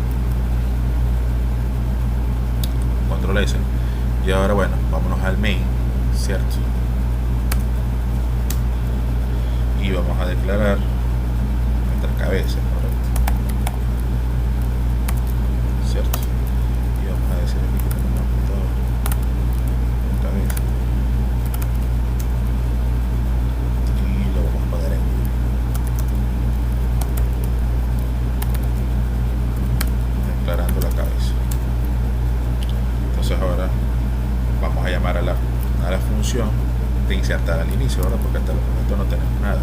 control S, y ahora, bueno, vámonos al main, ¿cierto? Y vamos a declarar nuestra cabeza, correcto, ¿cierto? Y vamos a decir aquí que tenemos un apuntador en cabeza y lo vamos a poner en declarando la cabeza. Entonces ahora vamos a llamar a la función de insertar al inicio, ahora, porque hasta el momento no tenemos nada.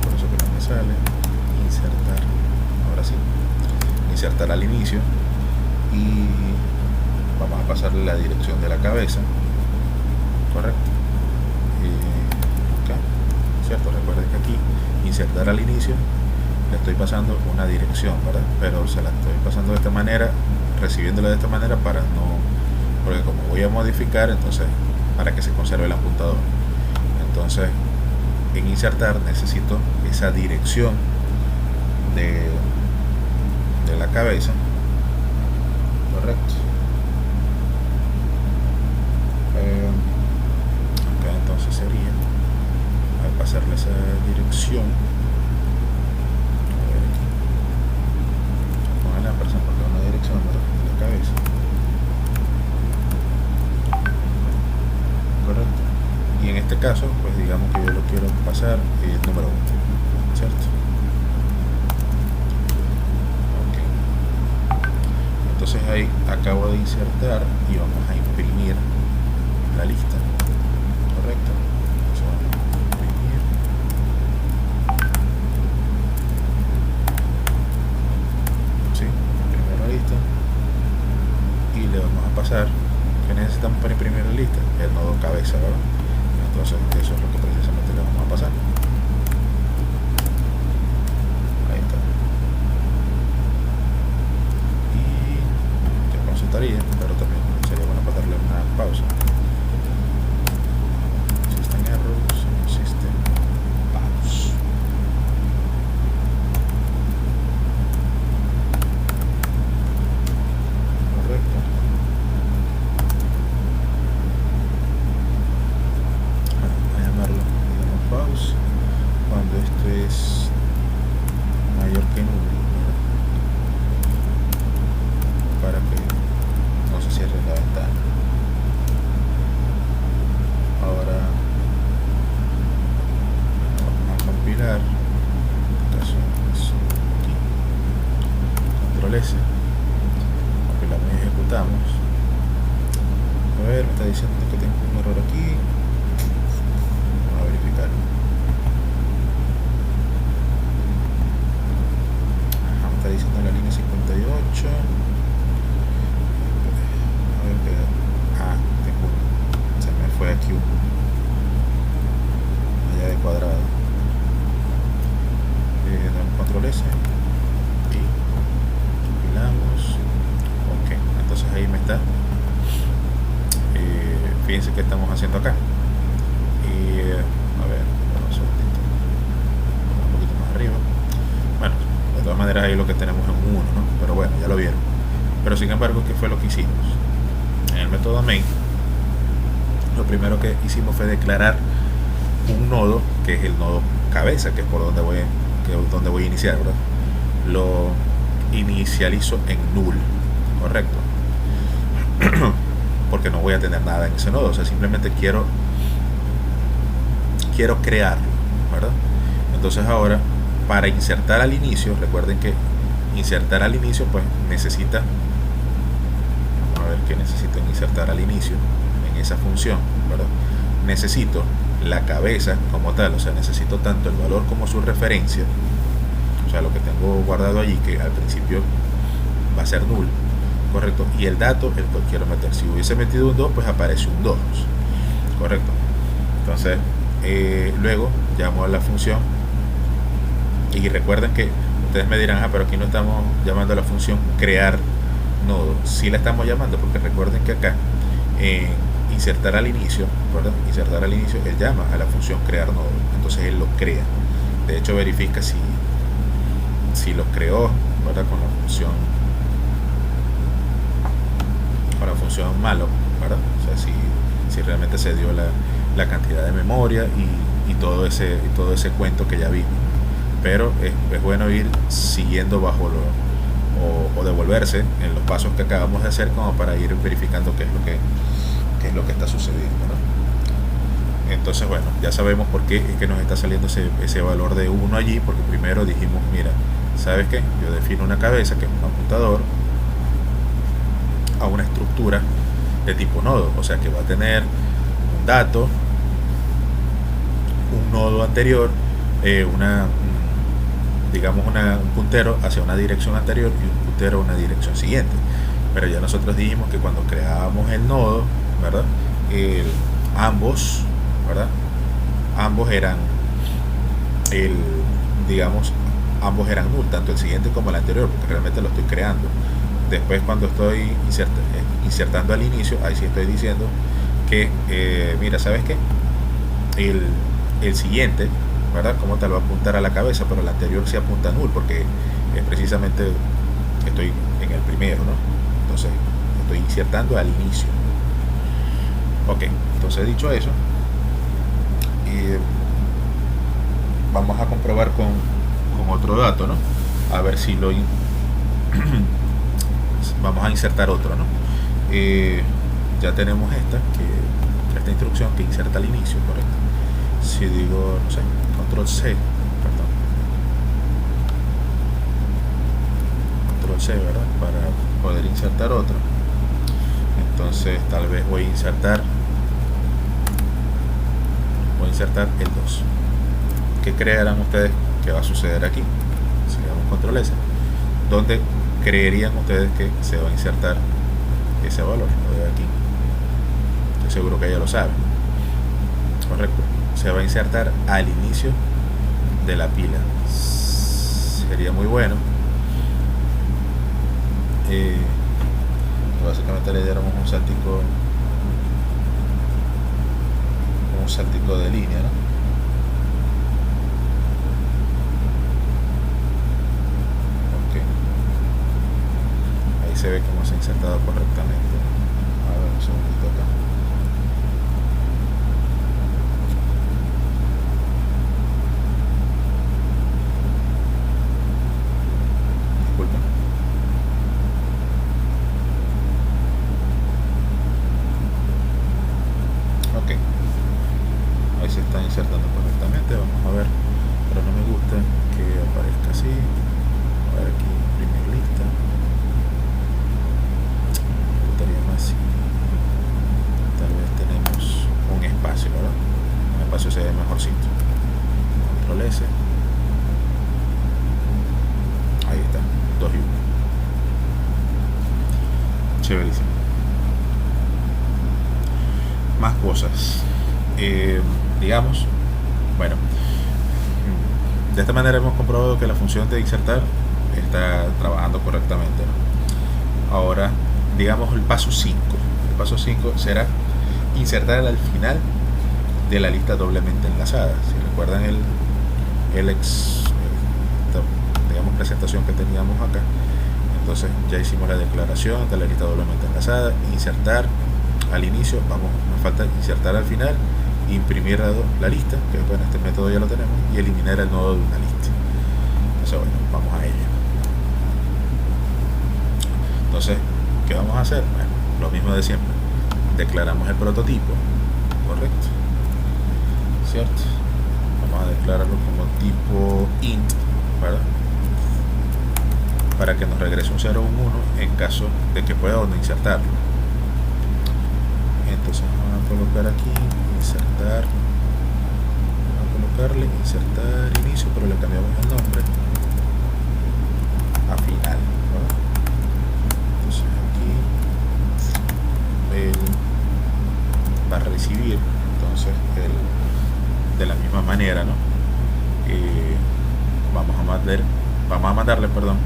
Por eso que no me sale insertar, ahora sí, insertar al inicio, y vamos a pasarle la dirección de la cabeza, correcto, acá, cierto, recuerden que aquí insertar al inicio le estoy pasando una dirección, ¿verdad? Pero se la estoy pasando de esta manera, recibiéndola de esta manera, para no, porque como voy a modificar, entonces para que se conserve el apuntador. Entonces, en insertar necesito esa dirección de la cabeza, correcto. Acá entonces sería, al pasarle esa dirección, la persona, porque una dirección de la cabeza, correcto, y en este caso, pues digamos que yo lo quiero pasar el número 1, ¿cierto? Ok, entonces ahí acabo de insertar y vamos a imprimir la lista, correcto. Entonces vamos a imprimir, lista, y le vamos a pasar, que necesitamos para imprimir la lista, el nodo cabeza, ¿verdad? Entonces eso es lo que precisamente le vamos a pasar. Ahí está, y ya consultaría, pero también sería bueno para darle una pausa. System errors, system pause. Cuando esto es mayor que nulo, para que no se cierre la ventana. Ahora vamos a compilar, en este caso es aquí, control S, compilamos y ejecutamos. A ver, me está diciendo que tengo un error aquí. Vamos a verificar. Me está diciendo la línea 58. A ver qué. Tengo, se me fue aquí allá de cuadrado. Damos control S y compilamos. Ok, entonces ahí me está. Fíjense qué estamos haciendo acá. Y a ver, vamos un poquito más arriba. Bueno, de todas maneras ahí lo que tenemos es un 1, ¿no? Pero bueno, ya lo vieron. Pero sin embargo, ¿qué fue lo que hicimos? En el método main, lo primero que hicimos fue declarar un nodo, que es el nodo cabeza, que es por donde voy a iniciar, ¿verdad? Lo inicializo en null, correcto. porque no voy a tener nada en ese nodo. O sea, simplemente quiero crearlo, ¿verdad? Entonces ahora, para insertar al inicio, recuerden que insertar al inicio pues necesita, vamos a ver qué necesito insertar al inicio en esa función, ¿verdad? Necesito la cabeza como tal, o sea, necesito tanto el valor como su referencia, o sea, lo que tengo guardado allí, que al principio va a ser null, correcto, y el dato el cual quiero meter. Si hubiese metido un 2, pues aparece un 2, correcto. Entonces luego llamo a la función, y recuerden que ustedes me dirán, pero aquí no estamos llamando a la función crear nodo. Sí la estamos llamando, porque recuerden que acá insertar al inicio, ¿verdad? Insertar al inicio, él llama a la función crear nodo, entonces él lo crea. De hecho, verifica si lo creó, ¿verdad? Con la función malo, ¿verdad? O sea, si realmente se dio la cantidad de memoria y todo ese cuento que ya vimos. Pero es bueno ir siguiendo bajo o devolverse en los pasos que acabamos de hacer, como para ir verificando qué es lo que está sucediendo, ¿no? Entonces, bueno, ya sabemos por qué es que nos está saliendo ese valor de 1 allí, porque primero dijimos, mira, ¿sabes qué? Yo defino una cabeza, que es un apuntador, a una estructura de tipo nodo, o sea que va a tener un dato, un nodo anterior, un puntero hacia una dirección anterior y un puntero a una dirección siguiente. Pero ya nosotros dijimos que cuando creábamos el nodo, ¿verdad? Ambos eran ambos eran null, tanto el siguiente como el anterior, porque realmente lo estoy creando. Después, cuando estoy insertando al inicio, ahí sí estoy diciendo que mira, ¿sabes qué? El siguiente, ¿verdad? Como tal, va a apuntar a la cabeza, pero el anterior sí apunta a null, porque precisamente estoy en el primero, ¿no? Entonces estoy insertando al inicio. Ok, entonces dicho eso, vamos a comprobar con otro dato, ¿no? A ver si vamos a insertar otro, ¿no? Ya tenemos esta instrucción que inserta al inicio, correcto. Si digo, no sé, control C, perdón, control C, ¿verdad? Para poder insertar otro. Entonces tal vez voy a insertar el 2. ¿Qué creerán ustedes que va a suceder aquí? Si le damos control S, ¿dónde creerían ustedes que se va a insertar ese valor? Lo veo aquí, estoy seguro que ya lo saben, correcto. Se va a insertar al inicio de la pila. Sería muy bueno básicamente le diéramos un saltico de línea, ¿no? Ok, ahí se ve cómo se ha insertado correctamente. A ver, un segundito acá. Ahí se está insertando correctamente, vamos a ver, pero no me gusta que aparezca así. A ver aquí, primer lista, me gustaría más si tal vez tenemos un espacio, ¿verdad? Un espacio se ve mejorcito. Control S, ahí está, 2 y 1, chéverísimo. Más cosas, digamos, bueno, de esta manera hemos comprobado que la función de insertar está trabajando correctamente, ¿no? Ahora, digamos el paso 5. El paso 5 será insertar al final de la lista doblemente enlazada. Si recuerdan digamos, presentación que teníamos acá, entonces ya hicimos la declaración de la lista doblemente enlazada, insertar al inicio, nos falta insertar al final, imprimir la lista, que bueno, este método ya lo tenemos, y eliminar el nodo de una lista. Entonces bueno, vamos a ello. Entonces, ¿qué vamos a hacer? Bueno, lo mismo de siempre. declaramos el prototipo, correcto, cierto. Vamos a declararlo como tipo int, ¿verdad? Para que nos regrese un 0 o un 1 en caso de que pueda o no insertarlo. Entonces vamos a colocar aquí insertar, vamos a colocarle insertar inicio, pero le cambiamos el nombre a final, ¿verdad? Entonces aquí él va a recibir entonces de la misma manera, ¿no? Vamos a mandarle, perdón,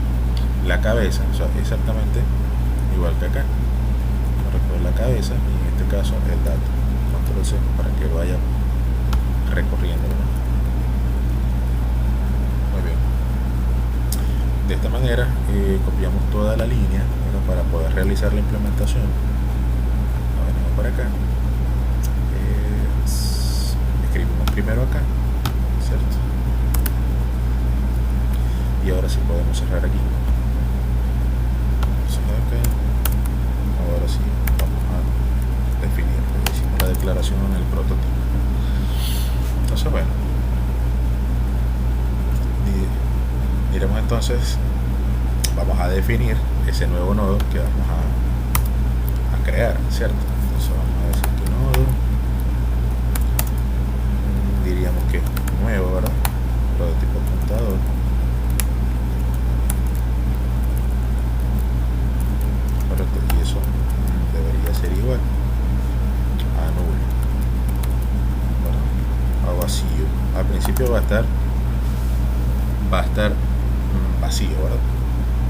la cabeza, o sea, exactamente igual que acá. Recoger la cabeza y en este caso el dato. Control C para que vaya recorriendo, ¿no? Muy bien. De esta manera copiamos toda la línea, ¿no? Para poder realizar la implementación. Venimos por acá. Escribimos primero acá, ¿cierto? Y ahora sí podemos cerrar aquí. Ahora sí vamos a definir, hicimos la declaración en el prototipo. Entonces bueno, diremos entonces, vamos a definir ese nuevo nodo que vamos a crear, ¿cierto? Entonces vamos a decir que nodo, diríamos que nuevo, ¿verdad? Prototipo apuntador. Y eso debería ser igual a nulo, ¿verdad? A vacío. Al principio va a estar vacío, ¿verdad?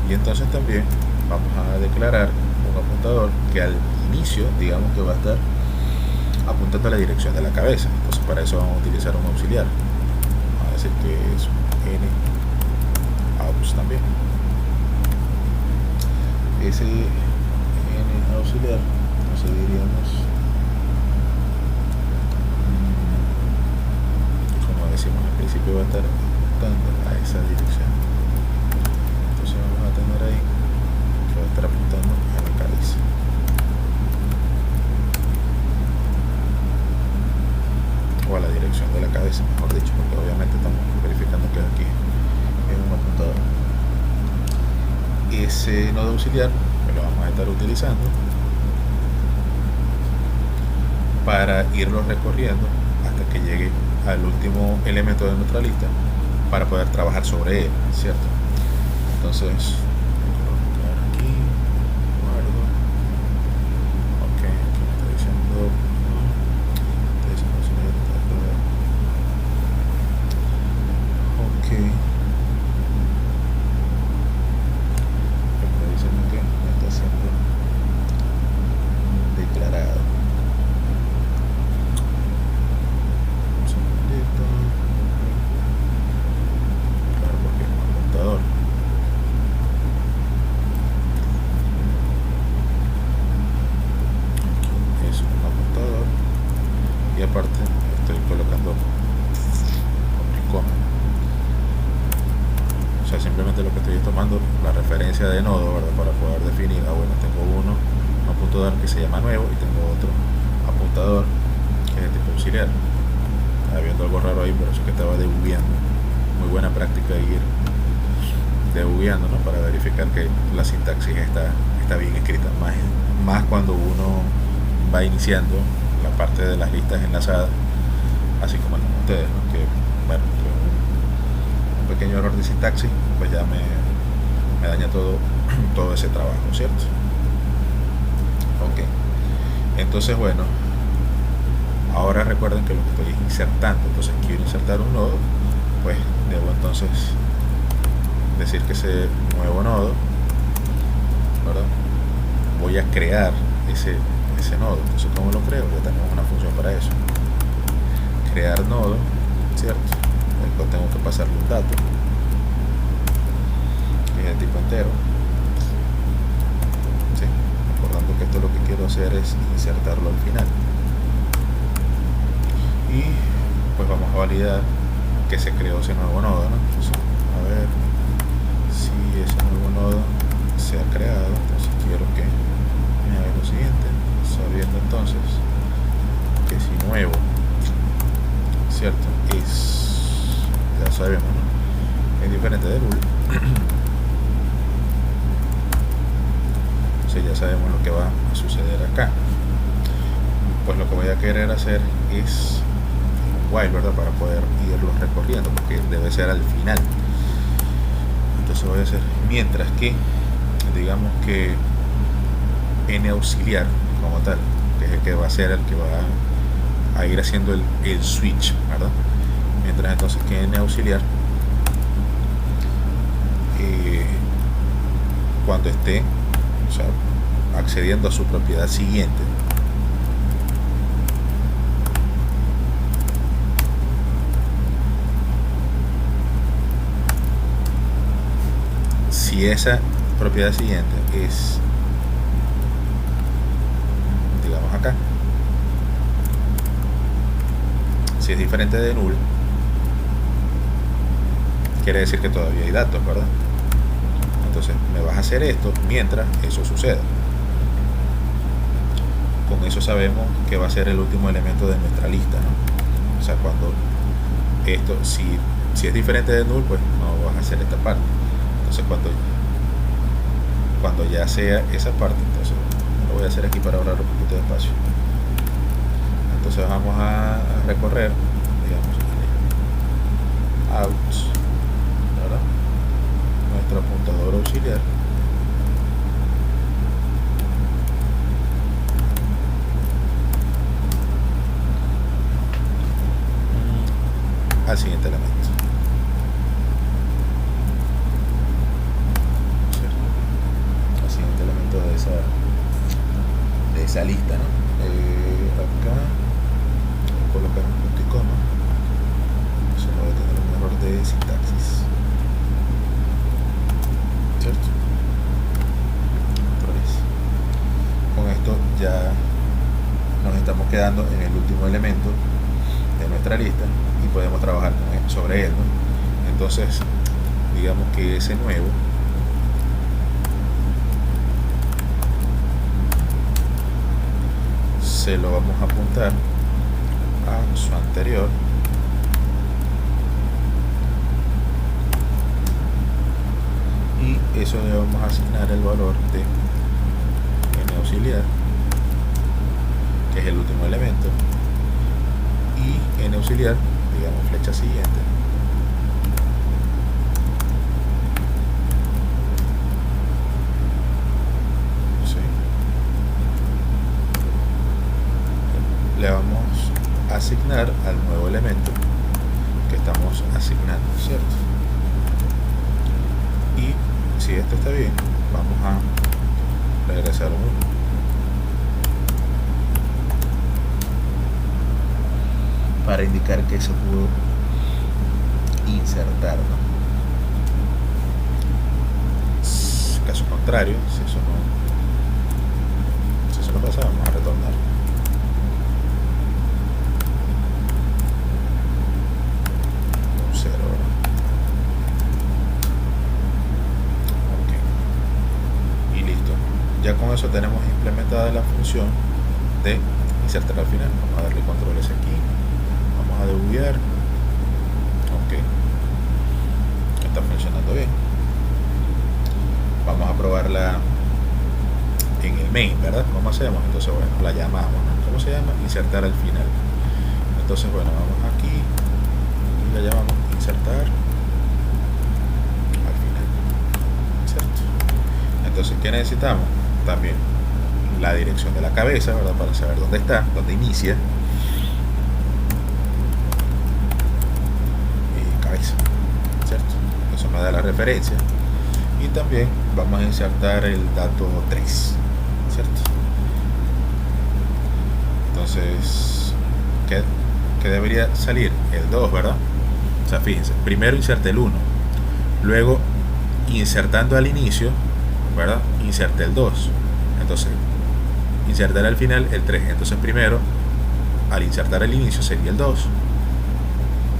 Y entonces también vamos a declarar un apuntador que al inicio, digamos que va a estar apuntando a la dirección de la cabeza. Entonces para eso vamos a utilizar un auxiliar. Vamos a decir que es n aux también. Ese n auxiliar, entonces diríamos, como decimos al principio, va a estar apuntando a esa dirección. Entonces vamos a tener ahí que va a estar apuntando a la cabeza. O a la dirección de la cabeza, mejor dicho, porque obviamente estamos verificando que aquí es un apuntador. Ese nodo auxiliar que lo vamos a estar utilizando para irlo recorriendo hasta que llegue al último elemento de nuestra lista para poder trabajar sobre él, ¿cierto? Entonces voy a colocar aquí, guardo, ok, aquí me está diciendo ok. Declarado. Un segundito. Claro, porque es un apuntador. Aquí es un apuntador. Y aparte estoy colocando un coma. O sea, simplemente lo que estoy tomando la referencia de nodo, ¿verdad? Para poder definir, bueno, tengo un apuntador que se llama nuevo y tengo otro apuntador que es de tipo auxiliar. Estaba viendo algo raro ahí, por eso que estaba debugueando. Muy buena práctica ir debugueando, ¿no? Para verificar que la sintaxis está bien escrita, más cuando uno va iniciando la parte de las listas enlazadas, así como ustedes, ¿no? Que bueno, un pequeño error de sintaxis pues ya me daña todo ese trabajo, ¿cierto? Ok, entonces bueno, ahora recuerden que lo que estoy insertando, entonces quiero insertar un nodo, pues debo entonces decir que ese nuevo nodo, ¿verdad? Voy a crear ese nodo. Entonces, ¿cómo lo creo? Ya tenemos una función para eso, crear nodo, ¿cierto? Después tengo que pasarle un dato que es de tipo entero, ¿sí? Recordando que esto lo que quiero hacer es insertarlo al final, y pues vamos a validar que se creó ese nuevo nodo, ¿no? Entonces, a ver si ese nuevo nodo se ha creado. Entonces quiero que me haga lo siguiente: estamos viendo entonces que si nuevo, cierto, ya sabemos, ¿no? Es diferente de null. Entonces ya sabemos lo que va a suceder acá. Pues lo que voy a querer hacer es un while, ¿verdad? Para poder irlo recorriendo, porque debe ser al final. Entonces voy a hacer mientras que, digamos que n auxiliar como tal, que es el que va a ser el que va a ir haciendo el switch, ¿verdad? Mientras entonces que n auxiliar, cuando esté, o sea, accediendo a su propiedad siguiente, si esa propiedad siguiente es, digamos acá, si es diferente de null, quiere decir que todavía hay datos, ¿verdad? Entonces me vas a hacer esto mientras eso suceda. Con eso sabemos que va a ser el último elemento de nuestra lista, ¿no? O sea, cuando esto, si es diferente de null, pues no vas a hacer esta parte. Entonces cuando ya sea esa parte, entonces lo voy a hacer aquí para ahorrar un poquito de espacio. Entonces vamos a recorrer, digamos, out, ¿verdad? Nuestro apuntador auxiliar. Al siguiente elemento. Al siguiente elemento de esa lista, ¿no? Acá voy a colocar un punto y coma. Solo voy a tener un error de sintaxis. ¿Cierto? Otra vez. Con esto ya nos estamos quedando en el último elemento de nuestra lista y podemos trabajar sobre él, ¿no? Entonces, digamos que ese nuevo se lo vamos a apuntar a su anterior, y eso le vamos a asignar el valor de n auxiliar, que es el último elemento, y n auxiliar, digamos flecha siguiente, ¿sí? Le vamos a asignar al nuevo elemento que estamos asignando, ¿cierto? Y si esto está bien, vamos a regresar un 1 para indicar que se pudo insertar, ¿no? Caso contrario, si eso no pasa, vamos a retornar. Un 0, ¿verdad? Ok. Y listo. Ya con eso tenemos implementada la función de insertar al final. Vamos a darle controles aquí. Vamos a debuguear. Ok, está funcionando bien. Vamos a probarla en el main, ¿verdad? ¿Cómo hacemos? Entonces, bueno, la llamamos, ¿no? ¿Cómo se llama? Insertar al final. Entonces, bueno, vamos aquí y la llamamos insertar al final, ¿cierto? Entonces, ¿qué necesitamos? También la dirección de la cabeza, ¿verdad? Para saber dónde está, dónde inicia. ¿Cierto? Eso me da la referencia. Y también vamos a insertar el dato 3, ¿cierto? Entonces, ¿qué debería salir? El 2, ¿verdad? O sea, fíjense, primero inserte el 1, luego insertando al inicio, ¿verdad? Inserte el 2, entonces insertar al final el 3, entonces primero al insertar al inicio sería el 2.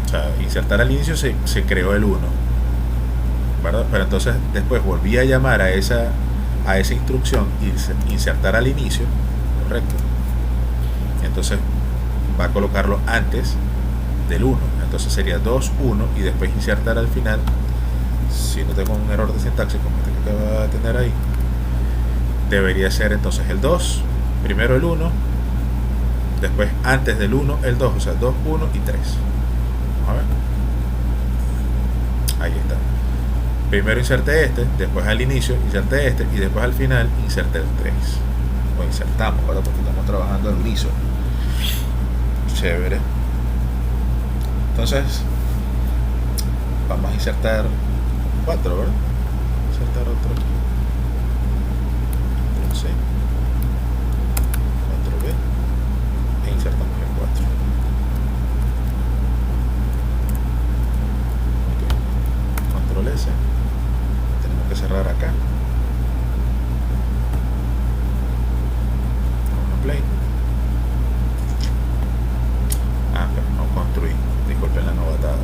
O sea, insertar al inicio se creó el 1, ¿verdad? Pero entonces después volví a llamar a esa instrucción y insertar al inicio, correcto, entonces va a colocarlo antes del 1, entonces sería 2, 1 y después insertar al final, si no tengo un error de sintaxis como este que acaba de tener ahí, debería ser entonces el 2, primero el 1, después antes del 1 el 2, o sea 2, 1 y 3. Vamos a ver, ahí está. Primero inserté este, después al inicio inserté este y después al final inserté el 3. Lo insertamos, ¿verdad? Porque estamos trabajando al unísono. Chévere. Entonces vamos a insertar 4, ¿verdad? Insertar otro aquí. 4C, 4B e insertamos el 4. Ok. Control S. Tenemos que cerrar acá. Play. Pero no construí, disculpen la novatada.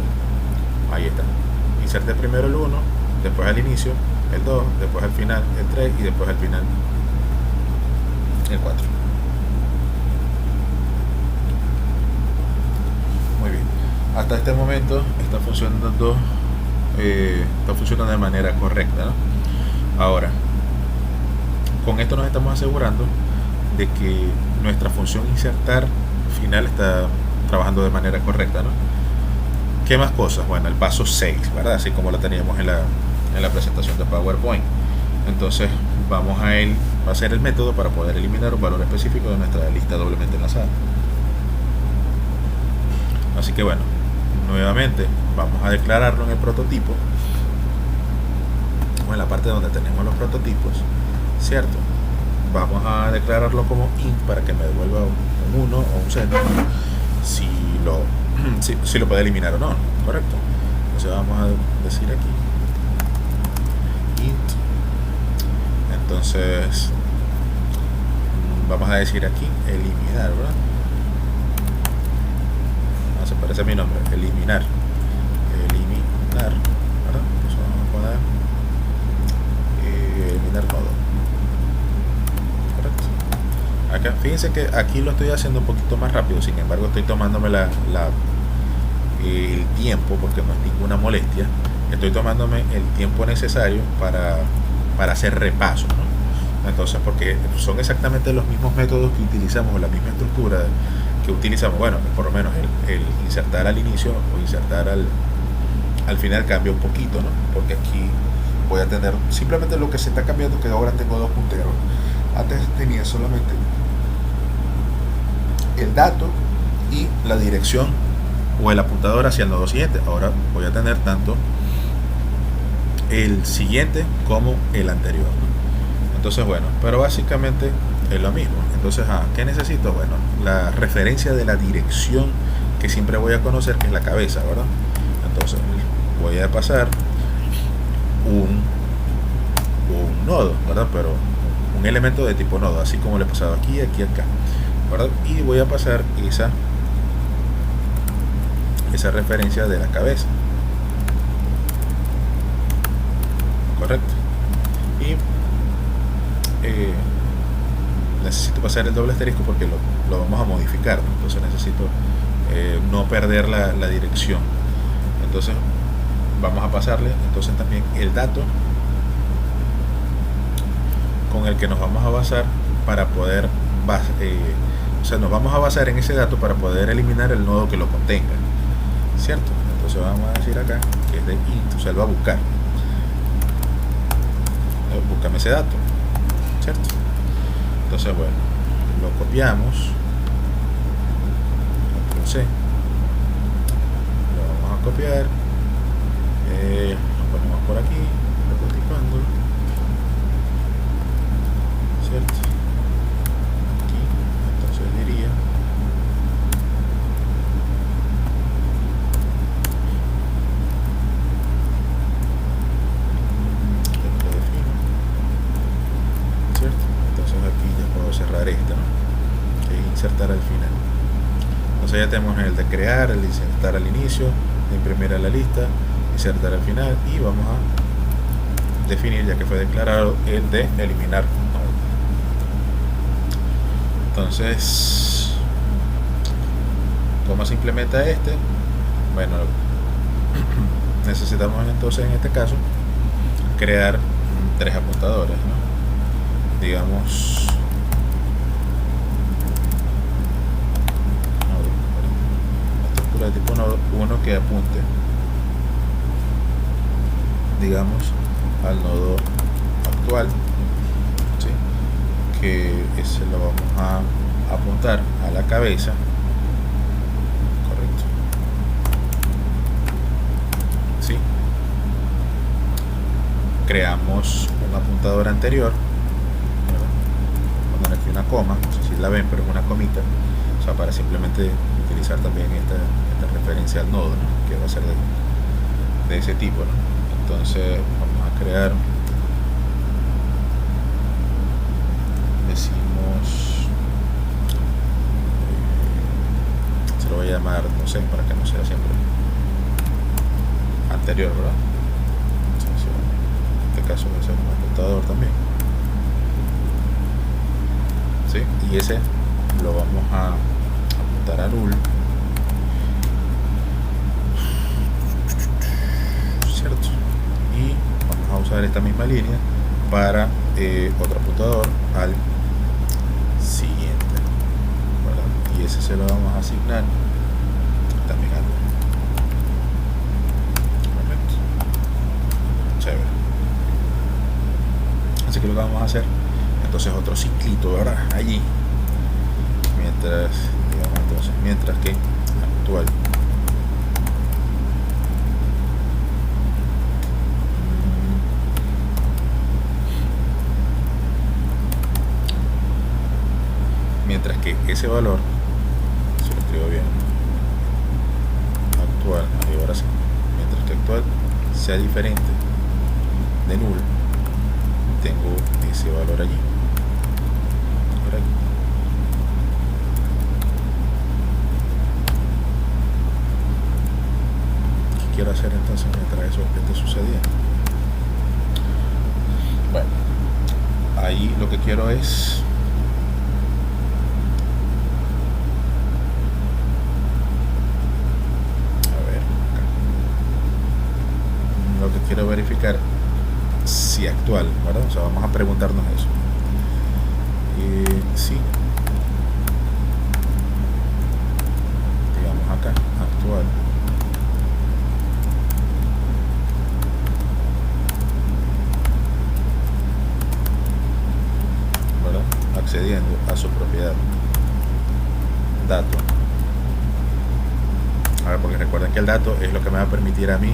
Ahí está. Inserte primero el 1, después al inicio el 2, después al final el 3 y después al final el 4. Muy bien. Hasta este momento está funcionando de manera correcta, ¿no? Ahora, con esto nos estamos asegurando de que nuestra función insertar final está trabajando de manera correcta, ¿no? ¿Qué más cosas? Bueno, el paso 6, ¿verdad? Así como lo teníamos en la presentación de PowerPoint. Entonces vamos a hacer el método para poder eliminar un valor específico de nuestra lista doblemente enlazada. Así que bueno, nuevamente vamos a declararlo en el prototipo o en la parte donde tenemos los prototipos, ¿cierto? Vamos a declararlo como int para que me devuelva un 1 o un 0 si lo puede eliminar o no, correcto. Entonces vamos a decir aquí int, entonces vamos a decir aquí eliminar, ¿verdad? Se parece a mi nombre, eliminar, ¿verdad? Entonces vamos a poner eliminar todo. Acá, fíjense que aquí lo estoy haciendo un poquito más rápido, sin embargo estoy tomándome el tiempo, porque no es ninguna molestia, estoy tomándome el tiempo necesario para hacer repaso, ¿no? Entonces, porque son exactamente los mismos métodos que utilizamos, la misma estructura que utilizamos, bueno, por lo menos el insertar al inicio o insertar al final cambia un poquito, ¿no? Porque aquí voy a tener simplemente lo que se está cambiando, que ahora tengo dos punteros. Antes tenía solamente el dato y la dirección o el apuntador hacia el nodo siguiente. Ahora voy a tener tanto el siguiente como el anterior. Entonces, bueno, pero básicamente es lo mismo. Entonces, ¿qué necesito? Bueno, la referencia de la dirección que siempre voy a conocer, que es la cabeza, ¿verdad? Entonces voy a pasar un nodo, ¿verdad? Pero un elemento de tipo nodo, así como le he pasado aquí, aquí, acá, ¿verdad? Y voy a pasar esa referencia de la cabeza, correcto. Y necesito pasar el doble asterisco porque lo vamos a modificar, ¿no? Entonces necesito no perder la dirección. Entonces vamos a pasarle entonces también el dato con el que nos vamos a basar para poder nos vamos a basar en ese dato para poder eliminar el nodo que lo contenga, ¿cierto? Entonces vamos a decir acá que es de int, o sea, lo va a buscar, búscame ese dato, ¿cierto? Entonces, bueno, lo copiamos, Ctrl C, lo vamos a copiar, lo ponemos por aquí, prototipando, ¿cierto? Aquí, entonces diría cerrar esta, ¿no? Que insertar al final. Entonces ya tenemos el de crear, el de insertar al inicio, de imprimir a la lista, insertar al final, y vamos a definir, ya que fue declarado, el de eliminar. Entonces ¿Cómo se implementa este? Bueno, necesitamos entonces en este caso crear 3 apuntadores, ¿no? Digamos una estructura de tipo nodo, uno que apunte, digamos, al nodo actual, ¿sí? Que ese lo vamos a apuntar a la cabeza, correcto, ¿sí? Creamos un apuntador anterior, ¿verdad? Voy a poner aquí una coma, no sé si la ven, pero es una comita, o sea, para simplemente utilizar también esta referencia al nodo, ¿no? Que va a ser de ese tipo, ¿no? Entonces vamos a crear, decimos, se lo voy a llamar, no sé, para que no sea siempre anterior, ¿verdad? En este caso va a ser un apuntador también, ¿sí? Y ese lo vamos a apuntar a null, ¿cierto? Y vamos a usar esta misma línea para otro apuntador al siguiente, ¿verdad? Y ese se lo vamos a asignar también a null. Chévere. Así que lo que vamos a hacer entonces otro ciclito, ¿verdad? Allí, mientras, digamos, entonces mientras que actual mientras que ese valor, se lo escribo bien, actual, y ahora sí, mientras que actual sea diferente de null, tengo ese valor allí, correcto. ¿Qué quiero hacer entonces mientras eso esté sucediendo? Bueno, ahí lo que quiero es quiero verificar si actual, ¿verdad? O sea, vamos a preguntarnos eso. Sí, digamos acá, actual, ¿verdad? Accediendo a su propiedad, dato. A ver, porque recuerden que el dato es lo que me va a permitir a mí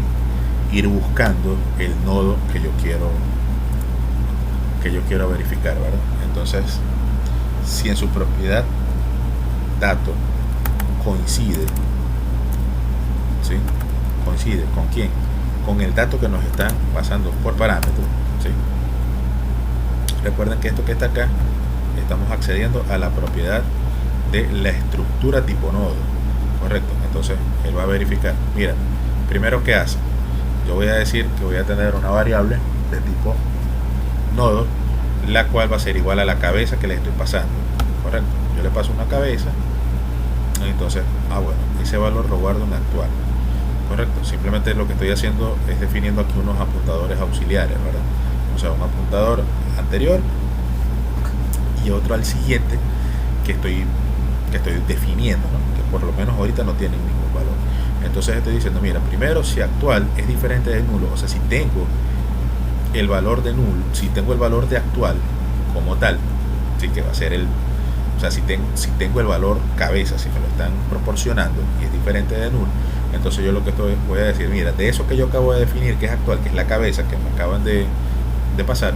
ir buscando el nodo que yo quiero verificar, ¿verdad? Entonces, si en su propiedad dato coincide, ¿sí? Coincide con quién, con el dato que nos están pasando por parámetro, ¿sí? Recuerden que esto que está acá, estamos accediendo a la propiedad de la estructura tipo nodo, correcto. Entonces él va a verificar, mira, primero, ¿qué hace? Yo voy a decir que voy a tener una variable de tipo nodo, la cual va a ser igual a la cabeza que le estoy pasando, correcto. Yo le paso una cabeza, entonces, bueno, ese valor lo guardo en actual, correcto. Simplemente lo que estoy haciendo es definiendo aquí unos apuntadores auxiliares, ¿verdad? O sea, un apuntador anterior y otro al siguiente que estoy definiendo, ¿no? Que por lo menos ahorita no tienen ningún valor. Entonces estoy diciendo, mira, primero, si actual es diferente de nulo, o sea, si tengo el valor de null, si tengo el valor de actual como tal, sí, que va a ser o sea, si tengo el valor cabeza, si me lo están proporcionando y es diferente de null, entonces yo lo que voy a decir, mira, de eso que yo acabo de definir, que es actual, que es la cabeza que me acaban de pasar,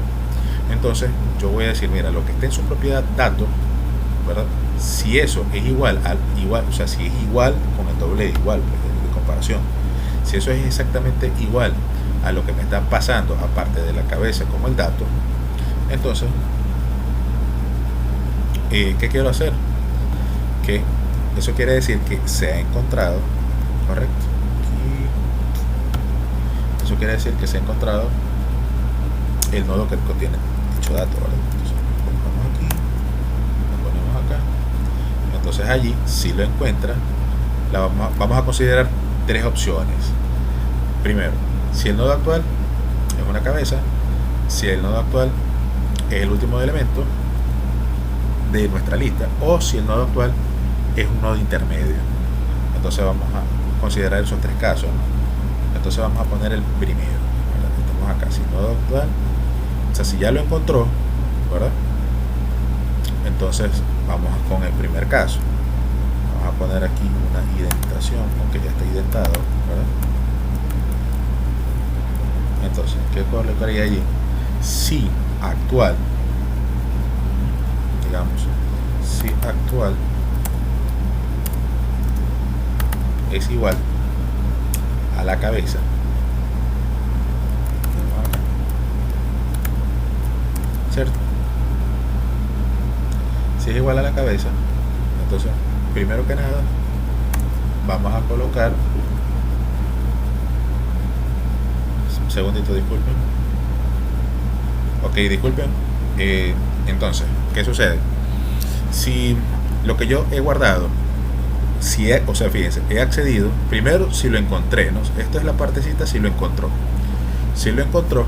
entonces yo voy a decir, mira, lo que esté en su propiedad dato, ¿verdad? Si eso es igual, o sea, si es igual con el doble de igual, pues, de comparación, si eso es exactamente igual a lo que me está pasando, aparte de la cabeza como el dato, entonces, ¿qué quiero hacer? Que eso quiere decir que se ha encontrado, correcto, aquí, eso quiere decir que se ha encontrado el nodo que contiene dicho dato, ¿vale? Entonces, lo ponemos aquí, lo ponemos acá. Entonces allí, si lo encuentra, vamos a considerar tres opciones. Primero, si el nodo actual es una cabeza, si el nodo actual es el último elemento de nuestra lista, o si el nodo actual es un nodo intermedio. Entonces vamos a considerar esos tres casos, ¿no? Entonces vamos a poner el primero, ¿verdad? Estamos acá, si el nodo actual, o sea, si ya lo encontró, ¿verdad? Entonces vamos con el primer caso. Vamos a poner aquí una indentación, aunque ya está indentado, ¿verdad? Entonces, ¿qué colocaría allí? Si actual, digamos, si actual es igual a la cabeza, ¿cierto? Si es igual a la cabeza, entonces primero que nada vamos a colocar, un segundito, disculpen, ok, disculpen, entonces, ¿qué sucede? Si lo que yo he guardado, o sea, fíjense, he accedido, primero si lo encontré, ¿no? Esta es la partecita, si lo encontró. Si lo encontró,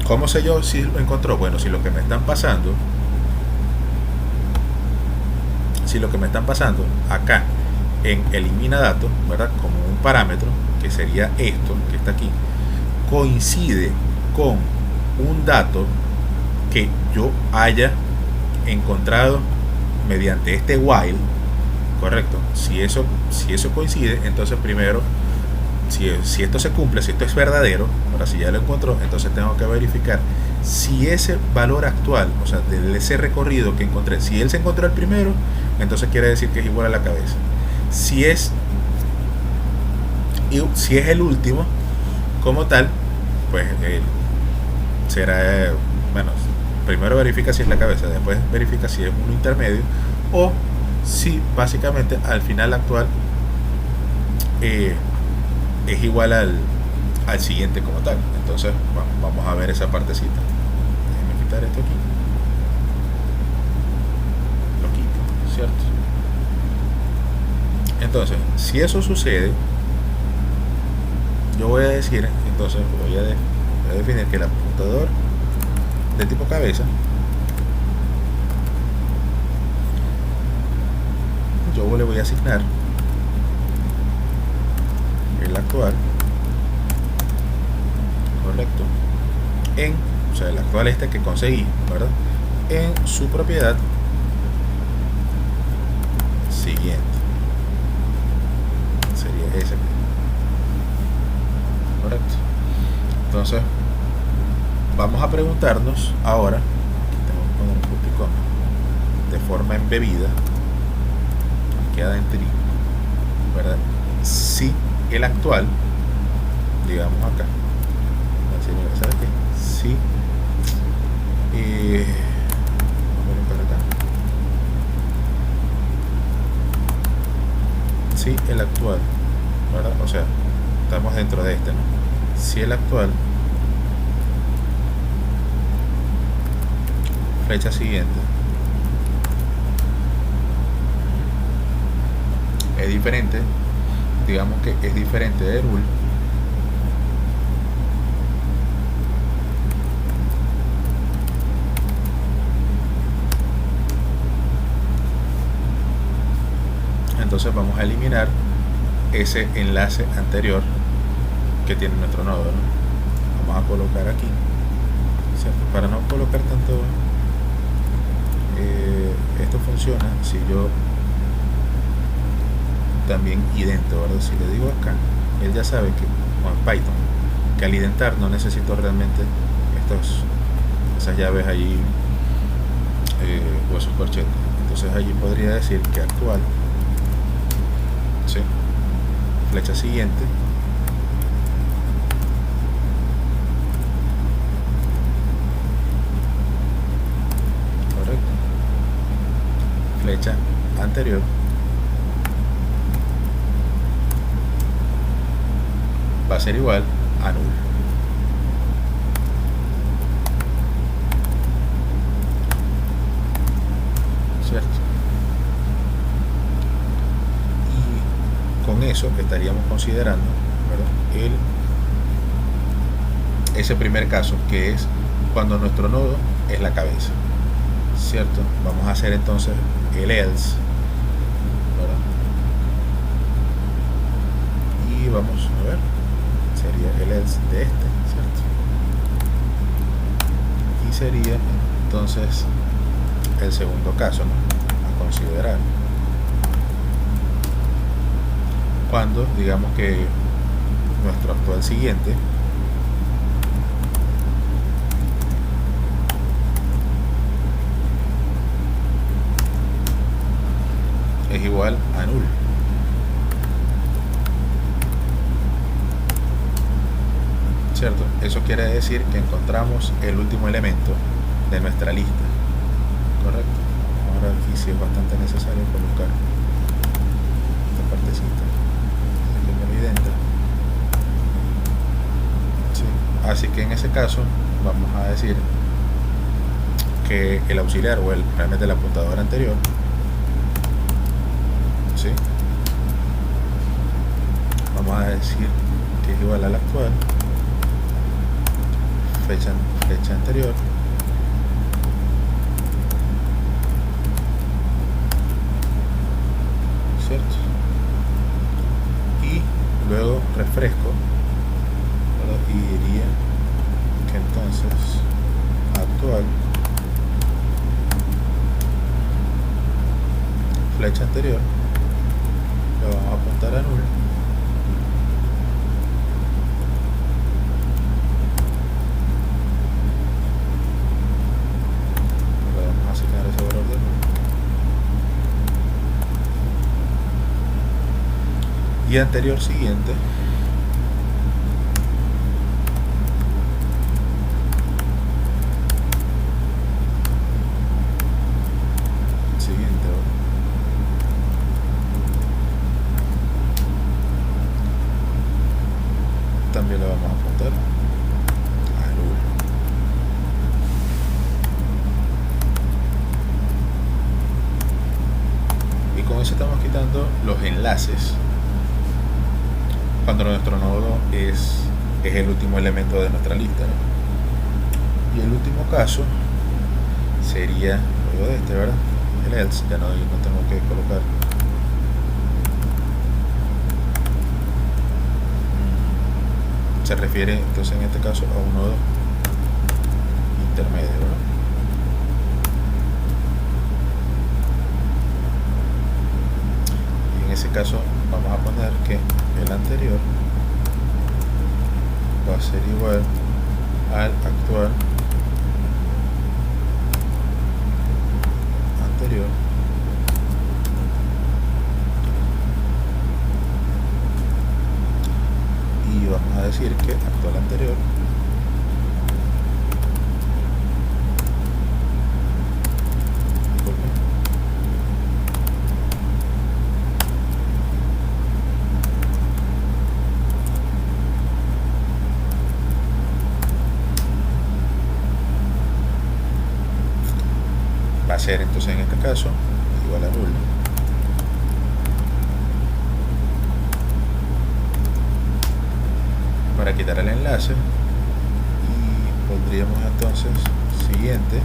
¿cómo sé yo si lo encontró? Bueno, si lo que me están pasando acá en elimina datos, ¿verdad? Como un parámetro, que sería esto, que está aquí, coincide con un dato que yo haya encontrado mediante este while, correcto. Si eso coincide, entonces primero, si esto se cumple, si esto es verdadero, ahora si ya lo encontró, entonces tengo que verificar si ese valor actual, o sea, de ese recorrido que encontré, si él se encontró el primero, entonces quiere decir que es igual a la cabeza. Si es el último como tal, pues será, bueno, primero verifica si es la cabeza, después verifica si es uno intermedio, o si básicamente al final actual es igual al siguiente como tal. Entonces vamos a ver esa partecita. Déjenme quitar esto aquí, lo quito, ¿cierto? Entonces, si eso sucede, yo voy a decir, entonces voy a definir que el apuntador de tipo cabeza, yo le voy a asignar el actual, correcto, o sea, el actual este que conseguí, ¿verdad? En su propiedad siguiente, sería ese, correcto. Entonces vamos a preguntarnos ahora, aquí tengo que poner un punticón, de forma embebida aquí adentro, ¿verdad? Si el actual, digamos acá, ¿sabes qué? Si vamos a colocar acá, si el actual, ¿verdad? O sea, estamos dentro de este, ¿no? Si el actual, flecha siguiente, es diferente, digamos que es diferente de rule, entonces vamos a eliminar ese enlace anterior que tiene nuestro nodo, ¿no? Vamos a colocar aquí, ¿cierto? Para no colocar tanto, esto funciona si yo también idento, ¿verdad? Si le digo acá, él ya sabe que con Python, que al identar no necesito realmente esas llaves allí, o esos corchetes. Entonces allí podría decir que actual, ¿sí? Flecha siguiente, correcto, flecha anterior, va a ser igual a null. ¿Cierto? con eso estaríamos considerando, ¿verdad?, ese primer caso, que es cuando nuestro nodo es la cabeza, ¿cierto? Vamos a hacer entonces el else, ¿verdad? Y vamos a ver, sería el else de este, ¿cierto? Y sería entonces el segundo caso, ¿no?, a considerar. Cuando digamos que nuestro actual siguiente es igual a null. ¿Cierto? Eso quiere decir que encontramos el último elemento de nuestra lista. ¿Correcto? Ahora aquí sí es bastante necesario colocar esta partecita que me lo identa. ¿Sí? Así que en ese caso vamos a decir que el auxiliar o realmente el apuntador anterior, ¿sí?, vamos a decir que es igual al actual, fecha anterior, ¿cierto? Y luego refresco, ¿verdad?, y diría que entonces actual, flecha anterior, lo vamos a apuntar a null, le vamos a asignar ese valor de null, y anterior siguiente también le vamos a apuntar a null. Y con eso estamos quitando los enlaces cuando nuestro nodo es el último elemento de nuestra lista, ¿no? Y el último caso sería luego de este, ¿verdad?, el else. Ya no tengo que colocar se refiere entonces en este caso a un nodo intermedio, ¿verdad? Y en ese caso vamos a poner que el anterior va a ser igual al actual anterior y vamos a decir que actual anterior va a ser entonces en este caso igual a null. Para quitar el enlace, y pondríamos entonces siguiente,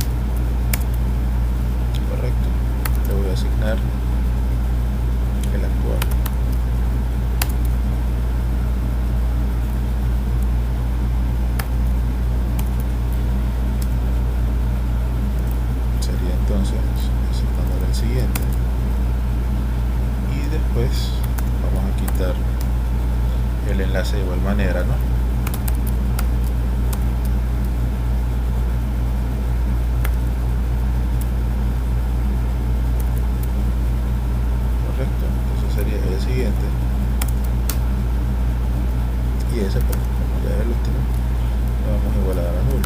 correcto, le voy a asignar el actual, sería entonces asignándole el siguiente, y después vamos a quitar el enlace de igual manera, ¿no? Correcto, entonces sería el siguiente y ese, pues, como ya es el último, lo vamos a igualar a null.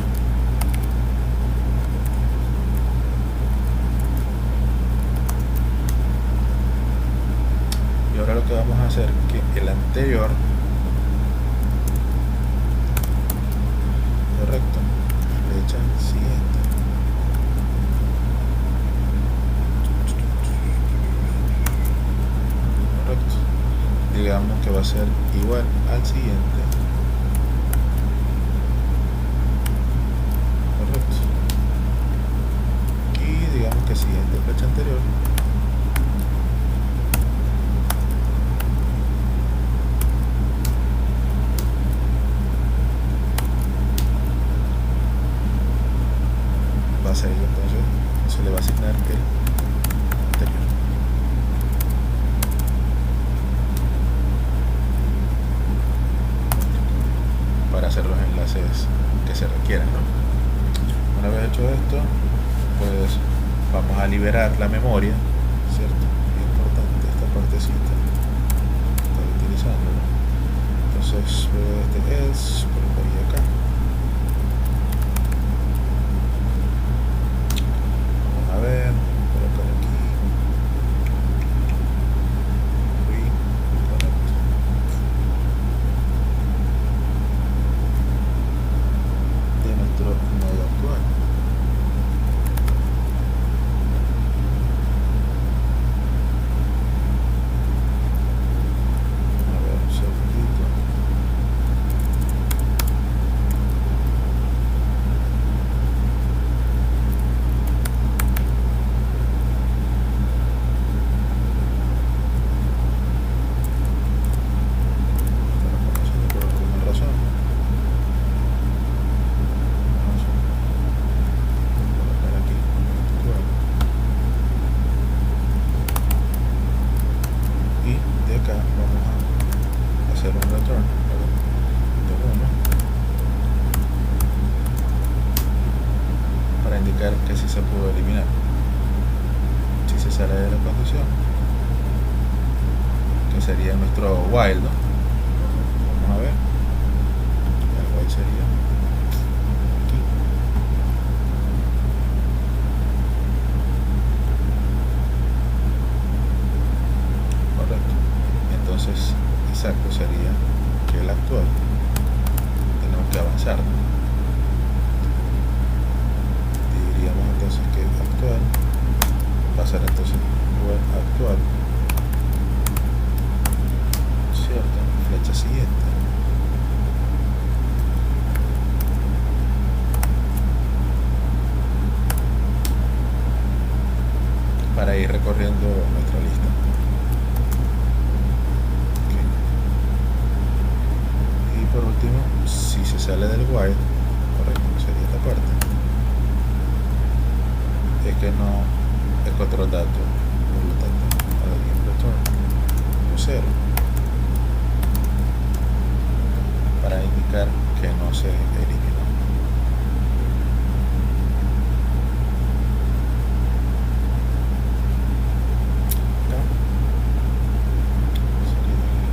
Y ahora lo que vamos a hacer es que el anterior, correcto, flecha siguiente, correcto, digamos siguiente. Correcto. Y digamos que siguiente flecha anterior. Va a ser entonces, se le va a asignar el anterior. Para hacer los enlaces que se requieran, ¿no? Una vez hecho esto, pues vamos a liberar la memoria, ¿cierto? Es importante esta partecita, estar utilizándola. Entonces, este else, colocaría acá. Vamos a ver, colocar aquí. Correcto. De nuestro nodo actual. Que si se pudo eliminar, si se sale de la condición, que sería nuestro while, ¿no? Vamos a ver, el while sería aquí. Correcto. Entonces, exacto sería que el actual tenemos que avanzar, ¿no? Diríamos entonces que actual va a ser entonces igual actual, cierto, flecha siguiente, para ir recorriendo nuestra lista. Okay. Y por último, si se sale del while, correcto, sería esta parte, es que no encontró el dato, por lo tanto haría un return o 0 para indicar que no se eliminó.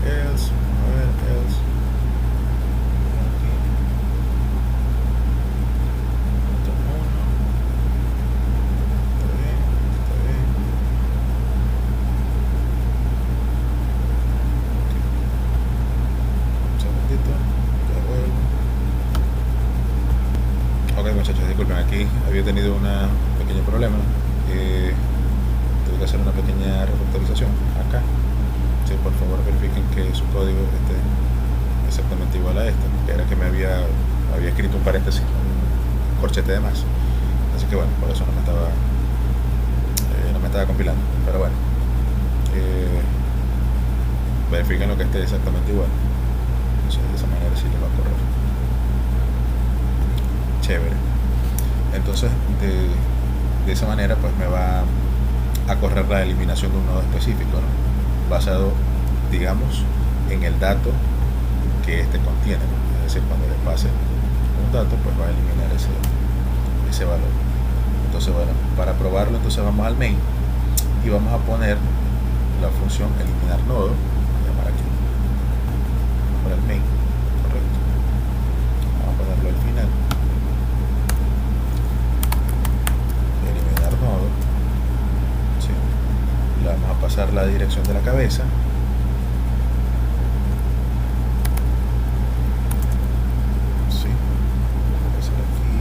Else, a ver, else. Muchachos, disculpen, aquí había tenido un pequeño problema, tuve que hacer una pequeña refactorización acá. Sí, por favor verifiquen que su código esté exactamente igual a este, que era que me había escrito un paréntesis, un corchete de más, así que bueno, por eso no me estaba compilando, pero bueno, verifiquen lo que esté exactamente igual. Entonces de esa manera sí les va a correr. Chévere. Entonces de esa manera pues me va a correr la eliminación de un nodo específico, ¿no? Basado, digamos, en el dato que este contiene, ¿no? Es decir, cuando le pase un dato pues va a eliminar ese valor. Entonces bueno, para probarlo entonces vamos al main y vamos a poner la función eliminar nodo, voy a llamar aquí para el main, correcto, vamos a ponerlo al final. Nodo, ¿sí? Le vamos a pasar la dirección de la cabeza, ¿sí? Vamos a pasar aquí,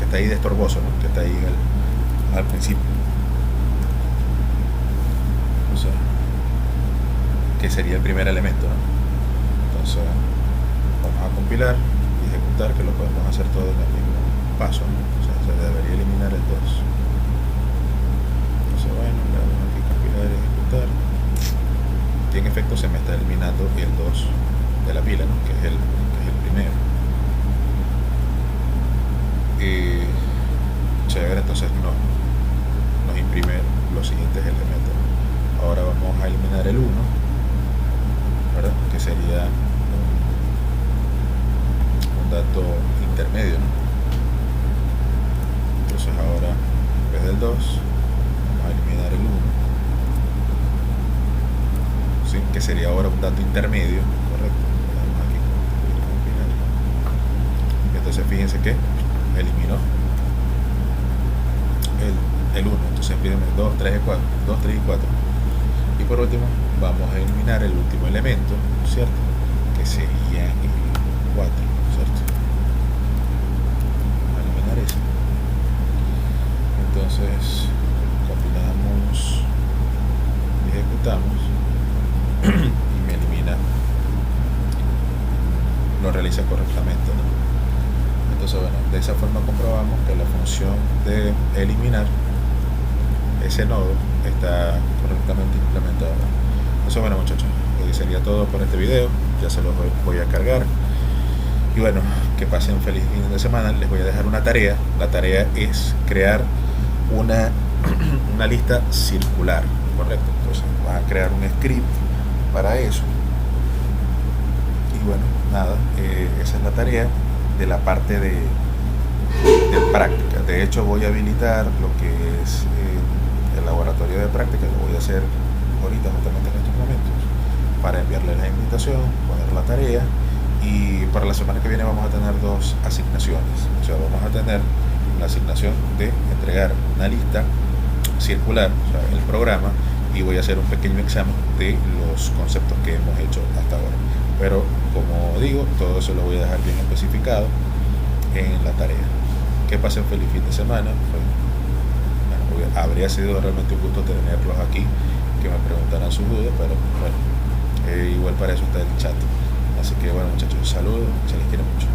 está ahí de estorboso, ¿no? Que está ahí al principio. O sea, que sería el primer elemento, ¿no? Entonces vamos a compilar y ejecutar, que lo podemos hacer todo en el mismo paso, ¿no? O sea, se debería eliminar el 2. Entonces bueno, le damos aquí compilar y ejecutar, y en efecto se me está eliminando el 2 de la pila, ¿no? que es el primero. Chévere, entonces nos imprime los siguientes elementos. Ahora vamos a eliminar el 1, ¿verdad? Que sería un dato intermedio, ¿no? Entonces ahora en vez del 2 vamos a eliminar el 1, ¿sí? Que sería ahora un dato intermedio, correcto. Vamos aquí compilar. Entonces fíjense que eliminó el 1, entonces pídeme 2, 3 y 4, 2, 3 y 4. Y por último vamos a eliminar el último elemento, ¿cierto? Que sería el 4, ¿cierto? Vamos a eliminar ese. Entonces compilamos y ejecutamos y me elimina, lo realiza correctamente, ¿no? Entonces bueno, de esa forma comprobamos que la función de eliminar ese nodo está correctamente implementada. Entonces bueno, muchachos, sería todo por este video. Ya se los voy a cargar. Y bueno, que pasen un feliz fin de semana. Les voy a dejar una tarea. La tarea es crear una lista circular, correcto. Entonces vas a crear un script para eso. Y bueno, nada, esa es la tarea de la parte de práctica. De hecho voy a habilitar lo que es el laboratorio de práctica. Lo voy a hacer ahorita, justamente en estos momentos, para enviarles la invitación, poner la tarea. Y para la semana que viene vamos a tener 2 asignaciones. O sea, vamos a tener la asignación de entregar una lista circular, o sea, el programa, y voy a hacer un pequeño examen de los conceptos que hemos hecho hasta ahora. Pero como digo, todo eso lo voy a dejar bien especificado en la tarea. Que pasen feliz fin de semana. Bueno, habría sido realmente un gusto tenerlos aquí, que me preguntaran sus dudas, pero bueno, igual para eso está el chat. Así que bueno, muchachos, saludos, se les quiere mucho.